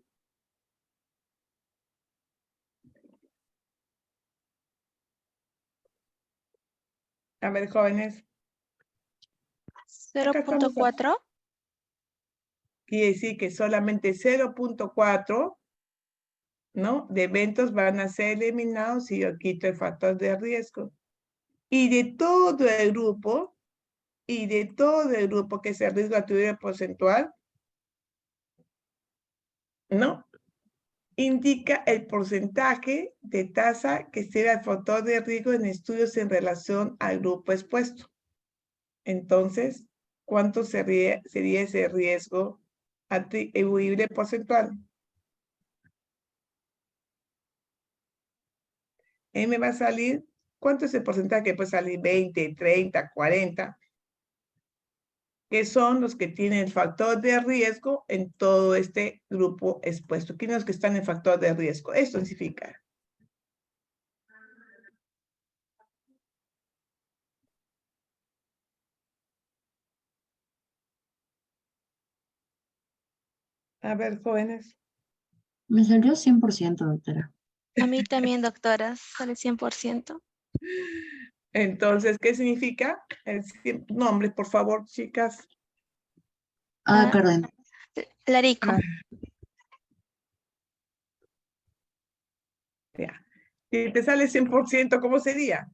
A ver, jóvenes. 0.4. Quiere decir que solamente 0.4, ¿no? De eventos van a ser eliminados si yo quito el factor de riesgo. Y de todo el grupo, que es el riesgo atribuible porcentual, ¿no? Indica el porcentaje de tasa que será el factor de riesgo en estudios en relación al grupo expuesto. Entonces, ¿cuánto sería ese riesgo atribuible porcentual? Ahí me va a salir, ¿cuánto es el porcentaje que puede salir? 20, 30, 40, que son los que tienen el factor de riesgo en todo este grupo expuesto. ¿Quiénes son los que están en factor de riesgo? Esto significa. A ver, jóvenes. Me salió 100%, doctora. A mí también, doctora, sale 100%. Entonces, ¿qué significa? Nombres, por favor, chicas. Ada Ah, Cárdenas. Larico. Ya. Si te sale 100%, ¿cómo sería?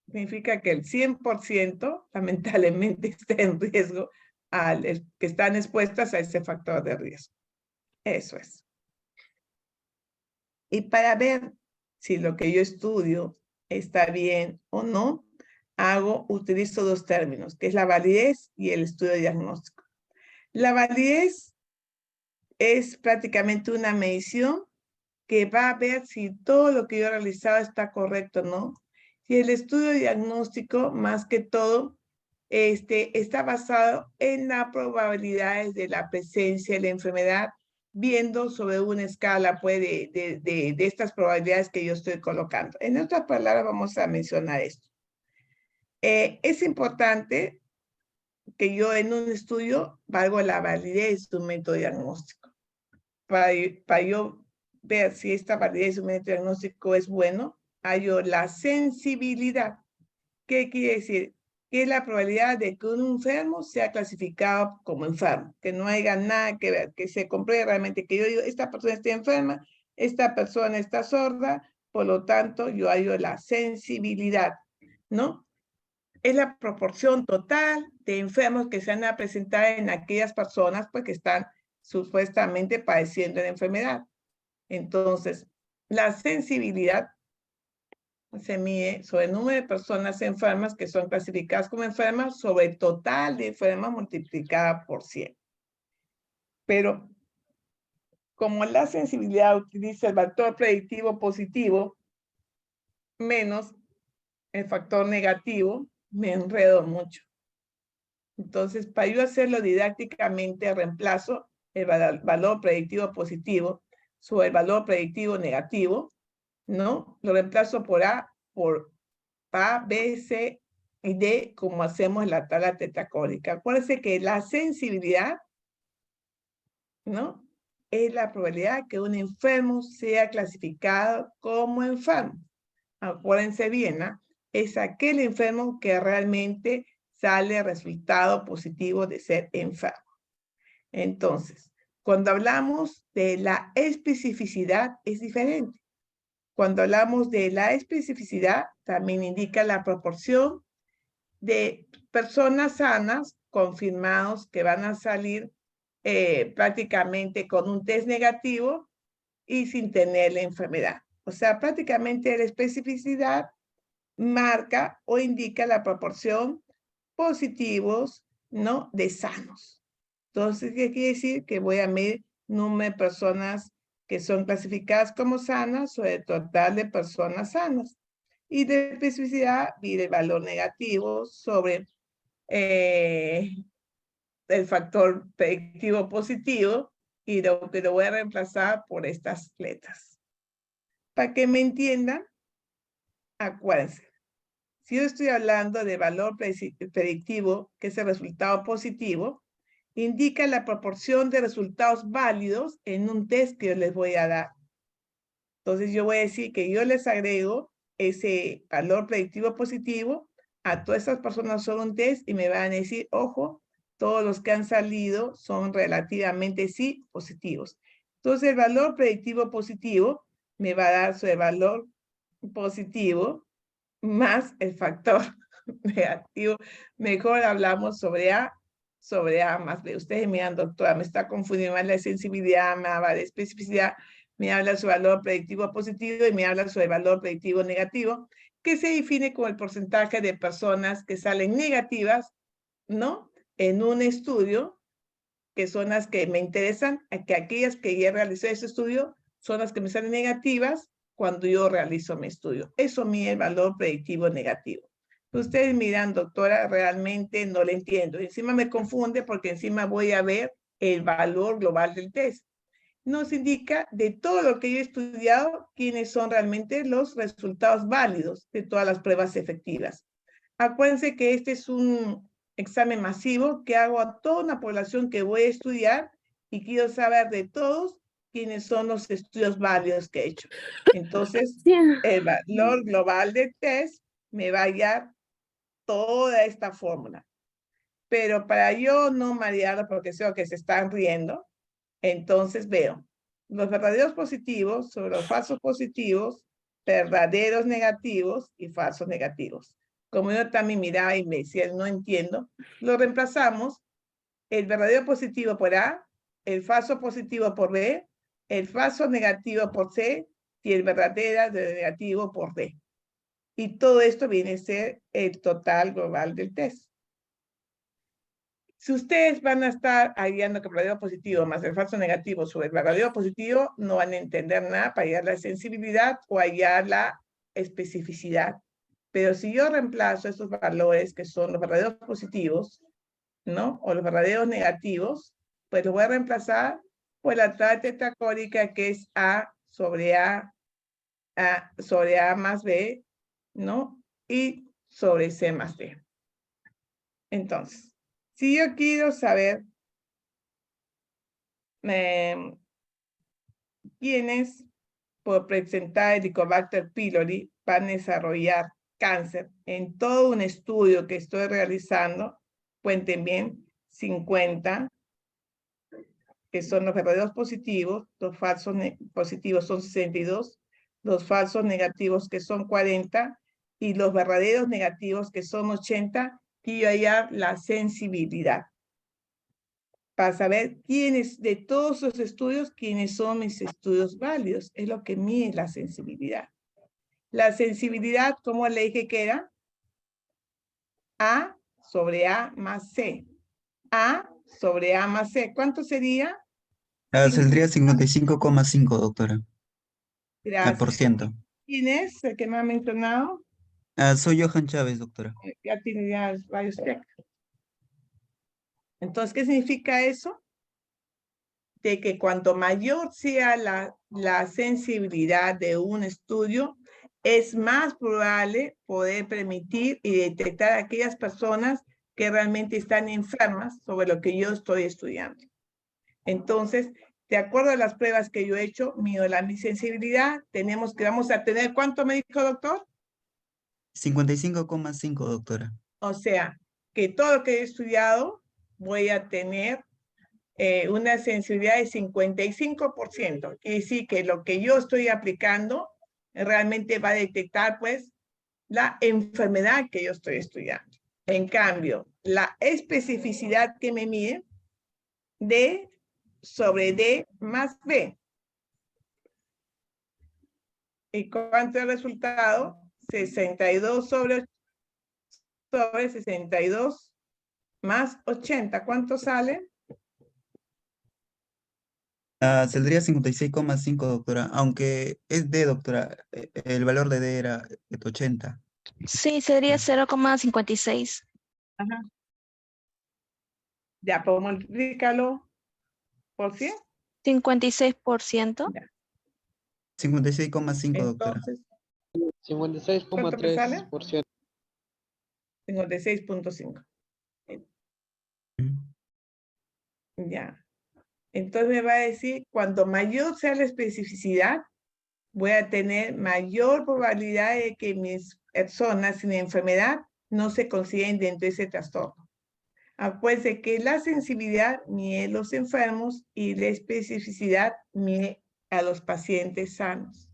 Significa que el 100% lamentablemente está en riesgo, que están expuestas a ese factor de riesgo. Eso es. Y para ver si lo que yo estudio está bien o no, utilizo dos términos, que es la validez y el estudio diagnóstico. La validez es prácticamente una medición que va a ver si todo lo que yo he realizado está correcto o no. Y el estudio diagnóstico, más que todo, está basado en las probabilidades de la presencia de la enfermedad, viendo sobre una escala pues, de estas probabilidades que yo estoy colocando. En otras palabras, vamos a mencionar esto. Es importante que yo en un estudio valgo la validez de un método diagnóstico. Para yo ver si esta validez de un método diagnóstico es bueno, hallo la sensibilidad. ¿Qué quiere decir? Que es la probabilidad de que un enfermo sea clasificado como enfermo, que no haya nada que ver, que se compruebe realmente que yo digo, esta persona está enferma, esta persona está sorda, por lo tanto, yo hallo la sensibilidad, ¿no? Es la proporción total de enfermos que se van a presentar en aquellas personas pues, que están supuestamente padeciendo la enfermedad. Entonces, la sensibilidad se mide sobre el número de personas enfermas que son clasificadas como enfermas sobre el total de enfermas multiplicada por 100. Pero como la sensibilidad utiliza el factor predictivo positivo menos el factor negativo, me enredo mucho. Entonces, para yo hacerlo didácticamente, reemplazo el valor predictivo positivo sobre el valor predictivo negativo, ¿no? Lo reemplazo por A, B, C y D, como hacemos la tabla tetacónica. Acuérdense que la sensibilidad, ¿no? Es la probabilidad que un enfermo sea clasificado como enfermo. Acuérdense bien, ¿no? Es aquel enfermo que realmente sale resultado positivo de ser enfermo. Entonces, cuando hablamos de la especificidad, es diferente. Cuando hablamos de la especificidad, también indica la proporción de personas sanas confirmados que van a salir prácticamente con un test negativo y sin tener la enfermedad. O sea, prácticamente la especificidad marca o indica la proporción positivos, ¿no? De sanos. Entonces, ¿qué quiere decir? Que voy a medir número de personas que son clasificadas como sanas sobre el total de personas sanas. Y de especificidad, mide el valor negativo sobre el factor predictivo positivo y lo voy a reemplazar por estas letras. Para que me entiendan, acuérdense, si yo estoy hablando de valor predictivo, que es el resultado positivo, indica la proporción de resultados válidos en un test que yo les voy a dar. Entonces yo voy a decir que yo les agrego ese valor predictivo positivo a todas esas personas sobre un test y me van a decir, ojo, todos los que han salido son relativamente sí positivos. Entonces el valor predictivo positivo me va a dar su valor positivo más el factor negativo. Mejor hablamos sobre A más B. Ustedes me dan, doctora, me está confundiendo más la sensibilidad, me habla de especificidad, me habla sobre el valor predictivo positivo y me habla sobre el valor predictivo negativo, que se define como el porcentaje de personas que salen negativas, ¿no? En un estudio, que son las que me interesan, que aquellas que ya realicé ese estudio son las que me salen negativas cuando yo realizo mi estudio. Eso mide el valor predictivo negativo. Ustedes miran, doctora, realmente no le entiendo. Encima me confunde porque encima voy a ver el valor global del test. Nos indica de todo lo que yo he estudiado, quiénes son realmente los resultados válidos de todas las pruebas efectivas. Acuérdense que este es un examen masivo que hago a toda una población que voy a estudiar y quiero saber de todos quiénes son los estudios válidos que he hecho. Entonces, el valor global del test me va a guiar toda esta fórmula. Pero para yo no marearlo porque sé que se están riendo, entonces veo los verdaderos positivos sobre los falsos positivos, verdaderos negativos y falsos negativos. Como yo también miraba y me decía, no entiendo, lo reemplazamos el verdadero positivo por A, el falso positivo por B, el falso negativo por C y el verdadero negativo por D. Y todo esto viene a ser el total global del test. Si ustedes van a estar hallando que el verdadero positivo más el falso negativo sobre el verdadero positivo, no van a entender nada para hallar la sensibilidad o hallar la especificidad. Pero si yo reemplazo estos valores que son los verdaderos positivos, ¿no? O los verdaderos negativos, pues los voy a reemplazar por la tabla tetacórica que es A sobre A sobre A más B, ¿no? Y sobre C más D. Entonces, si yo quiero saber quiénes por presentar Helicobacter pylori van a desarrollar cáncer en todo un estudio que estoy realizando, cuenten bien, 50, que son los verdaderos positivos, los falsos positivos son 62, los falsos negativos que son 40 y los verdaderos negativos que son 80, y hallar la sensibilidad. Para saber quiénes, de todos los estudios, quiénes son mis estudios válidos. Es lo que mide la sensibilidad. La sensibilidad, ¿cómo le dije que era? A sobre A más C. A sobre A más C. ¿Cuánto sería? Saldría 55,5, doctora. Gracias. Por ciento. ¿Quién es el que me ha mencionado? Soy Johan Chávez, doctora. Ya tiene ya varios checks. Entonces, ¿qué significa eso? De que cuanto mayor sea la sensibilidad de un estudio, es más probable poder permitir y detectar a aquellas personas que realmente están enfermas sobre lo que yo estoy estudiando. Entonces, de acuerdo a las pruebas que yo he hecho, mi sensibilidad, vamos a tener, ¿cuánto me dijo, doctor? 55,5, doctora. O sea, que todo lo que he estudiado voy a tener una sensibilidad de 55%. Quiere decir que lo que yo estoy aplicando realmente va a detectar, pues, la enfermedad que yo estoy estudiando. En cambio, la especificidad que me mide, D sobre D más B. ¿Y cuánto es el resultado? 62 sobre 62 más 80. ¿Cuánto sale? Saldría 56,5, doctora, aunque es D, doctora. El valor de D era 80. Sí, sería 0,56. Ajá. Ya, pues multiplícalo por 100. 56%. Ya. 56,5, doctora. Entonces, ¿cuánto me sale? 56,3%. 56.5. Mm. Ya. Entonces me va a decir, cuanto mayor sea la especificidad, voy a tener mayor probabilidad de que mis personas sin enfermedad no se consideren dentro de ese trastorno. Acuérdense que la sensibilidad mide los enfermos y la especificidad mide a los pacientes sanos.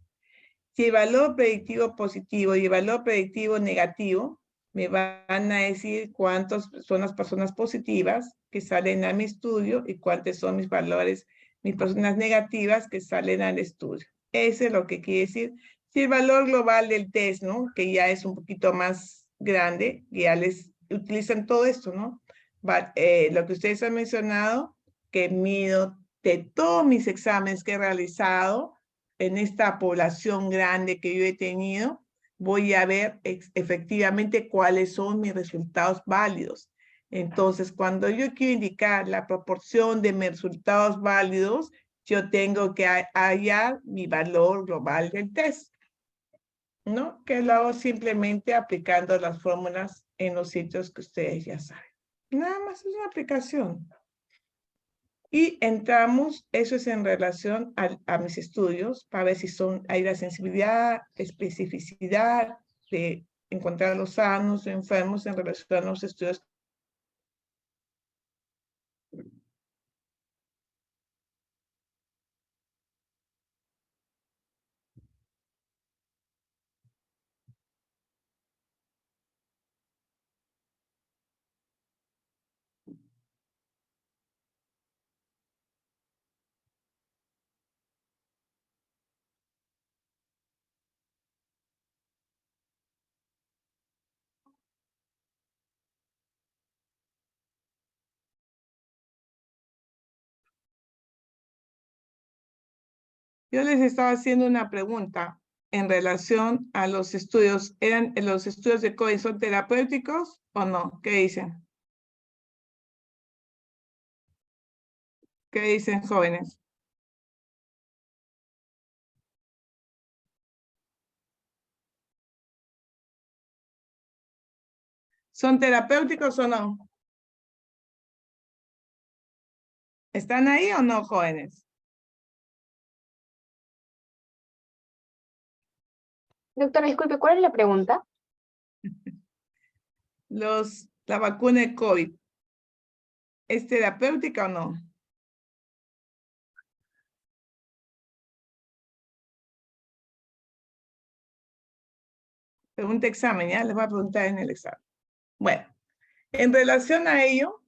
Si el valor predictivo positivo y el valor predictivo negativo, me van a decir cuántas son las personas positivas que salen a mi estudio y cuántos son mis valores, mis personas negativas que salen al estudio. Eso es lo que quiere decir. Si el valor global del test, ¿no? Que ya es un poquito más grande, ya les utilizan todo esto, ¿no? Lo que ustedes han mencionado, que mido de todos mis exámenes que he realizado, en esta población grande que yo he tenido, voy a ver efectivamente cuáles son mis resultados válidos. Entonces, cuando yo quiero indicar la proporción de mis resultados válidos, yo tengo que hallar mi valor global del test, ¿no? Que lo hago simplemente aplicando las fórmulas en los sitios que ustedes ya saben. Nada más es una aplicación. Y entramos, eso es en relación a mis estudios, para ver si hay la sensibilidad, especificidad de encontrar los sanos o enfermos en relación a los estudios. Yo les estaba haciendo una pregunta en relación a los estudios. ¿Eran los estudios de COVID son terapéuticos o no? ¿Qué dicen? ¿Qué dicen, jóvenes? ¿Son terapéuticos o no? ¿Están ahí o no, jóvenes? Doctora, disculpe, ¿cuál es la pregunta? La vacuna de COVID, ¿es terapéutica o no? Pregunta examen, ya les voy a preguntar en el examen. Bueno, en relación a ello,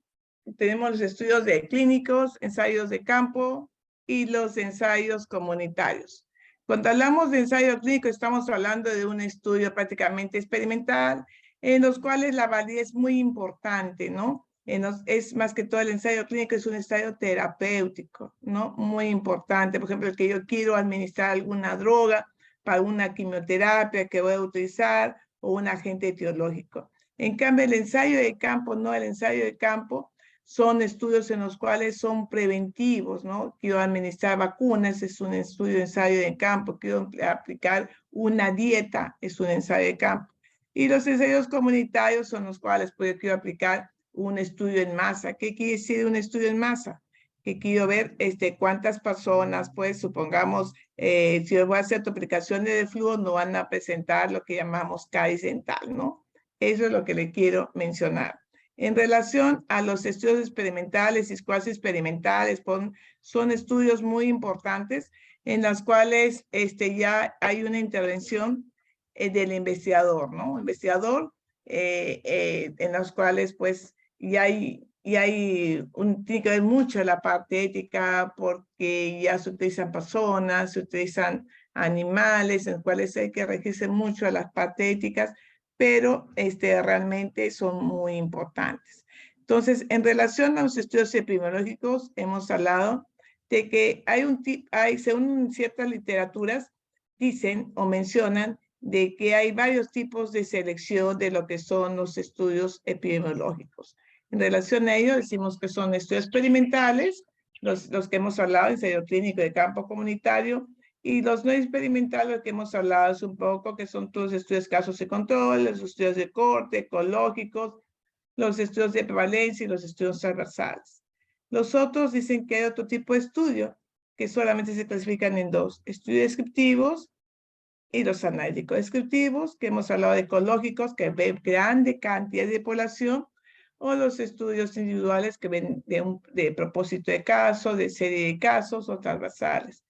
tenemos los estudios de clínicos, ensayos de campo y los ensayos comunitarios. Cuando hablamos de ensayo clínico, estamos hablando de un estudio prácticamente experimental, en los cuales la validez es muy importante, ¿no? Es más que todo el ensayo clínico, es un ensayo terapéutico, ¿no? Muy importante. Por ejemplo, el que yo quiero administrar alguna droga para una quimioterapia que voy a utilizar o un agente etiológico. En cambio, el ensayo de campo, no, el ensayo de campo son estudios en los cuales son preventivos, ¿no? Quiero administrar vacunas, es un estudio de ensayo de campo. Quiero aplicar una dieta, es un ensayo de campo. Y los ensayos comunitarios son los cuales pues, quiero aplicar un estudio en masa. ¿Qué quiere decir un estudio en masa? Que quiero ver cuántas personas, pues supongamos, si yo voy a hacer tu aplicación de flujo, no van a presentar lo que llamamos caries dental, ¿no? Eso es lo que le quiero mencionar. En relación a los estudios experimentales y cuasi experimentales, son estudios muy importantes en las cuales ya hay una intervención del investigador, ¿no? Investigador, en los cuales pues tiene que ver mucho la parte ética porque ya se utilizan personas, se utilizan animales, en los cuales hay que regirse mucho a las partes éticas, pero realmente son muy importantes. Entonces, en relación a los estudios epidemiológicos, hemos hablado de que según ciertas literaturas, dicen o mencionan de que hay varios tipos de selección de lo que son los estudios epidemiológicos. En relación a ello, decimos que son estudios experimentales, los que hemos hablado, ensayo clínico de campo comunitario, y los no experimentales que hemos hablado es un poco, que son todos estudios casos y control, los estudios de corte, ecológicos, los estudios de prevalencia y los estudios transversales. Los otros dicen que hay otro tipo de estudio, que solamente se clasifican en dos, estudios descriptivos y los analíticos descriptivos, que hemos hablado de ecológicos, que ven grande cantidad de población, o los estudios individuales que ven de propósito de caso, de serie de casos o transversales.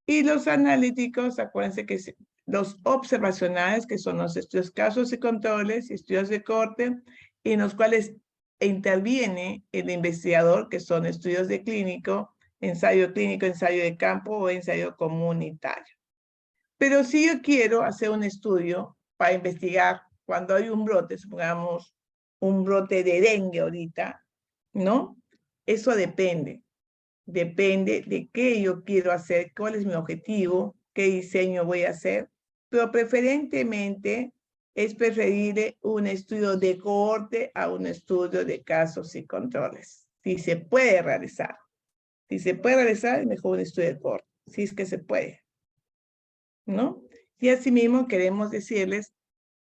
Y los analíticos, acuérdense que los observacionales, que son los estudios casos y controles, y estudios de corte, en los cuales interviene el investigador, que son estudios de clínico, ensayo de campo o ensayo comunitario. Pero si yo quiero hacer un estudio para investigar cuando hay un brote, supongamos un brote de dengue ahorita, ¿no? Eso depende de qué yo quiero hacer, cuál es mi objetivo, qué diseño voy a hacer, pero preferentemente es preferible un estudio de cohorte a un estudio de casos y controles. Si se puede realizar. Si se puede realizar, es mejor un estudio de cohorte, si es que se puede, ¿no? Y asimismo queremos decirles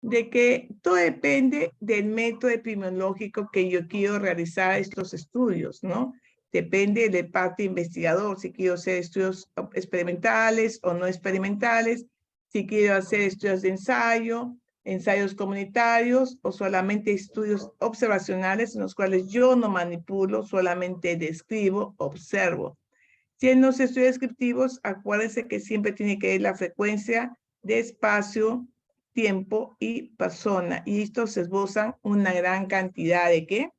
de que todo depende del método epidemiológico que yo quiero realizar estos estudios, ¿no? Depende del parte investigador, si quiero hacer estudios experimentales o no experimentales, si quiero hacer estudios de ensayo, ensayos comunitarios o solamente estudios observacionales en los cuales yo no manipulo, solamente describo, observo. Si en los estudios descriptivos, acuérdense que siempre tiene que ir la frecuencia de espacio, tiempo y persona. Y estos se esbozan una gran cantidad de ¿qué?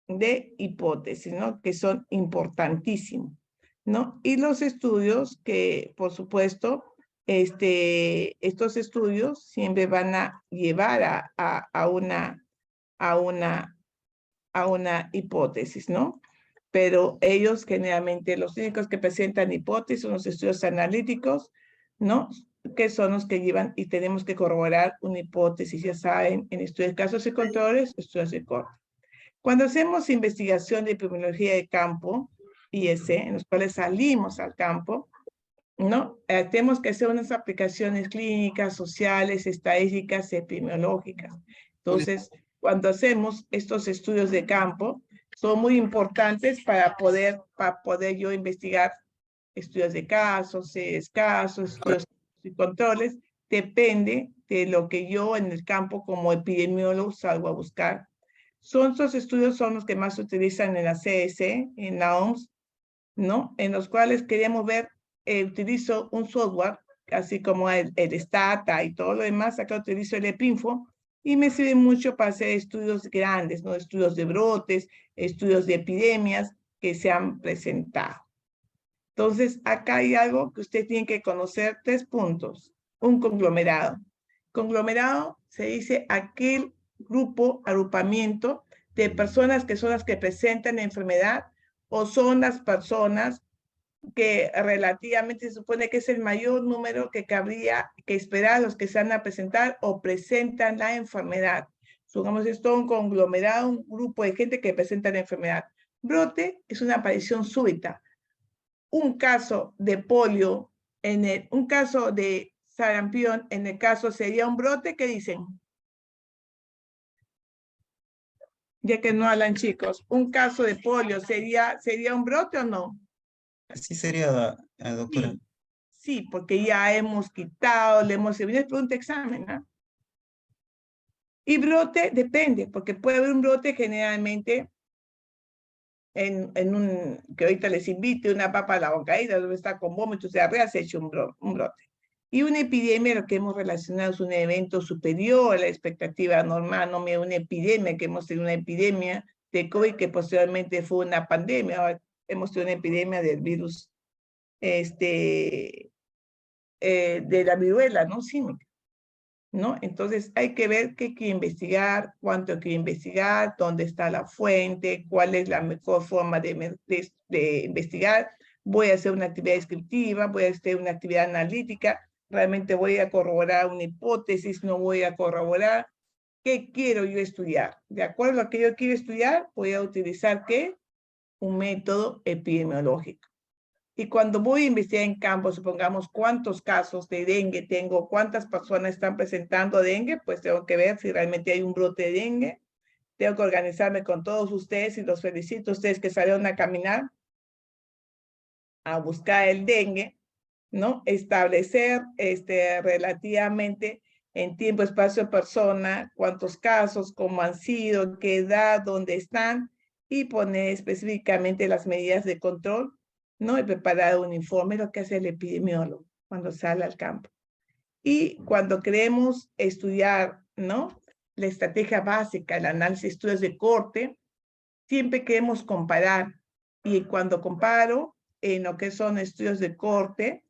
De hipótesis, ¿no? Que son importantísimos, ¿no? Y los estudios que, por supuesto, estos estudios siempre van a llevar a una hipótesis, ¿no? pero ellos generalmente los únicos que presentan hipótesis son los estudios analíticos, ¿no? Que son los que llevan y tenemos que corroborar una hipótesis, ya saben, en estudios de casos y controles, estudios de corte. Cuando hacemos investigación de epidemiología de campo, IS, en los cuales salimos al campo, ¿no? Tenemos que hacer unas aplicaciones clínicas, sociales, estadísticas, epidemiológicas. Entonces, cuando hacemos estos estudios de campo, son muy importantes para poder yo investigar estudios de casos, estudios y controles. Depende de lo que yo en el campo como epidemiólogo salgo a buscar. Estos estudios son los que más se utilizan en la CDC, en la OMS, ¿no? En los cuales queremos ver, utilizo un software, así como el Stata y todo lo demás. Acá utilizo el EPINFO y me sirve mucho para hacer estudios grandes, ¿no? Estudios de brotes, estudios de epidemias que se han presentado. Entonces, acá hay algo que usted tiene que conocer, 3 puntos. Un conglomerado. Conglomerado se dice aquel grupo, agrupamiento de personas que son las que presentan la enfermedad o son las personas que relativamente se supone que es el mayor número que cabría que esperar los que se van a presentar o presentan la enfermedad. Supongamos esto un conglomerado, un grupo de gente que presenta la enfermedad. Brote es una aparición súbita. Un caso de polio, un caso de sarampión, en el caso sería un brote, ¿qué dicen? Ya que no hablan chicos, un caso de polio, ¿sería un brote o no? Así sería, doctora. Sí, sí, porque ya hemos quitado, le hemos servido, pregunta examen, ¿no? Y brote depende, porque puede haber un brote generalmente que ahorita les invite una papa a la bocaída, donde está con vómitos, diarrea, se ha hecho un brote. Y una epidemia, lo que hemos relacionado es un evento superior a la expectativa normal, no una epidemia, que hemos tenido una epidemia de COVID que posteriormente fue una pandemia, ahora hemos tenido una epidemia del virus de la viruela, ¿no? Símica, ¿no? Entonces hay que ver qué hay que investigar, cuánto hay que investigar, dónde está la fuente, cuál es la mejor forma de investigar. Voy a hacer una actividad descriptiva, voy a hacer una actividad analítica, realmente voy a corroborar una hipótesis, no voy a corroborar qué quiero yo estudiar. De acuerdo a lo que yo quiero estudiar, voy a utilizar ¿qué? Un método epidemiológico. Y cuando voy a investigar en campo, supongamos cuántos casos de dengue tengo, cuántas personas están presentando dengue, pues tengo que ver si realmente hay un brote de dengue. Tengo que organizarme con todos ustedes y los felicito a ustedes que salieron a caminar a buscar el dengue, ¿no? Establecer relativamente en tiempo, espacio, persona, cuántos casos, cómo han sido, qué edad, dónde están y poner específicamente las medidas de control, ¿no? Y preparar un informe, lo que hace el epidemiólogo cuando sale al campo. Y cuando queremos estudiar, ¿no? La estrategia básica, el análisis de estudios de corte, siempre queremos comparar. Y cuando comparo en lo que son estudios de corte,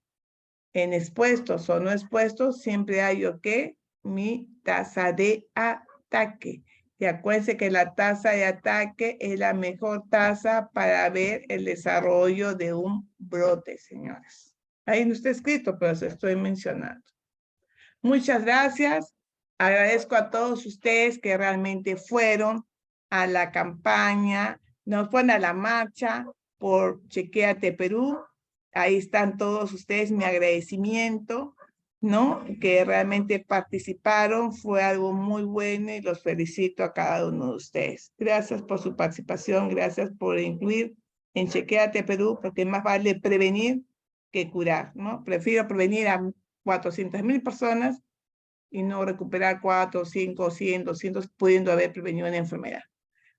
en expuestos o no expuestos, siempre hay mi tasa de ataque. Y acuérdense que la tasa de ataque es la mejor tasa para ver el desarrollo de un brote, señores. Ahí no está escrito, pero se estoy mencionando. Muchas gracias. Agradezco a todos ustedes que realmente fueron a la campaña, nos fueron a la marcha por Chequéate Perú. Ahí están todos ustedes, mi agradecimiento, ¿no? Que realmente participaron, fue algo muy bueno y los felicito a cada uno de ustedes. Gracias por su participación, gracias por incluir en Chequéate Perú, porque más vale prevenir que curar, ¿no? Prefiero prevenir a 400,000 personas y no recuperar 4, 5, 100, 200, pudiendo haber prevenido una enfermedad.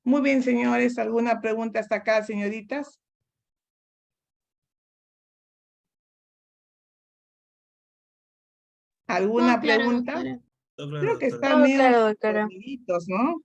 Muy bien, señores, ¿alguna pregunta hasta acá, señoritas? ¿Alguna pregunta? Creo que están Todo medio claro, doctora. dormiditos, ¿no?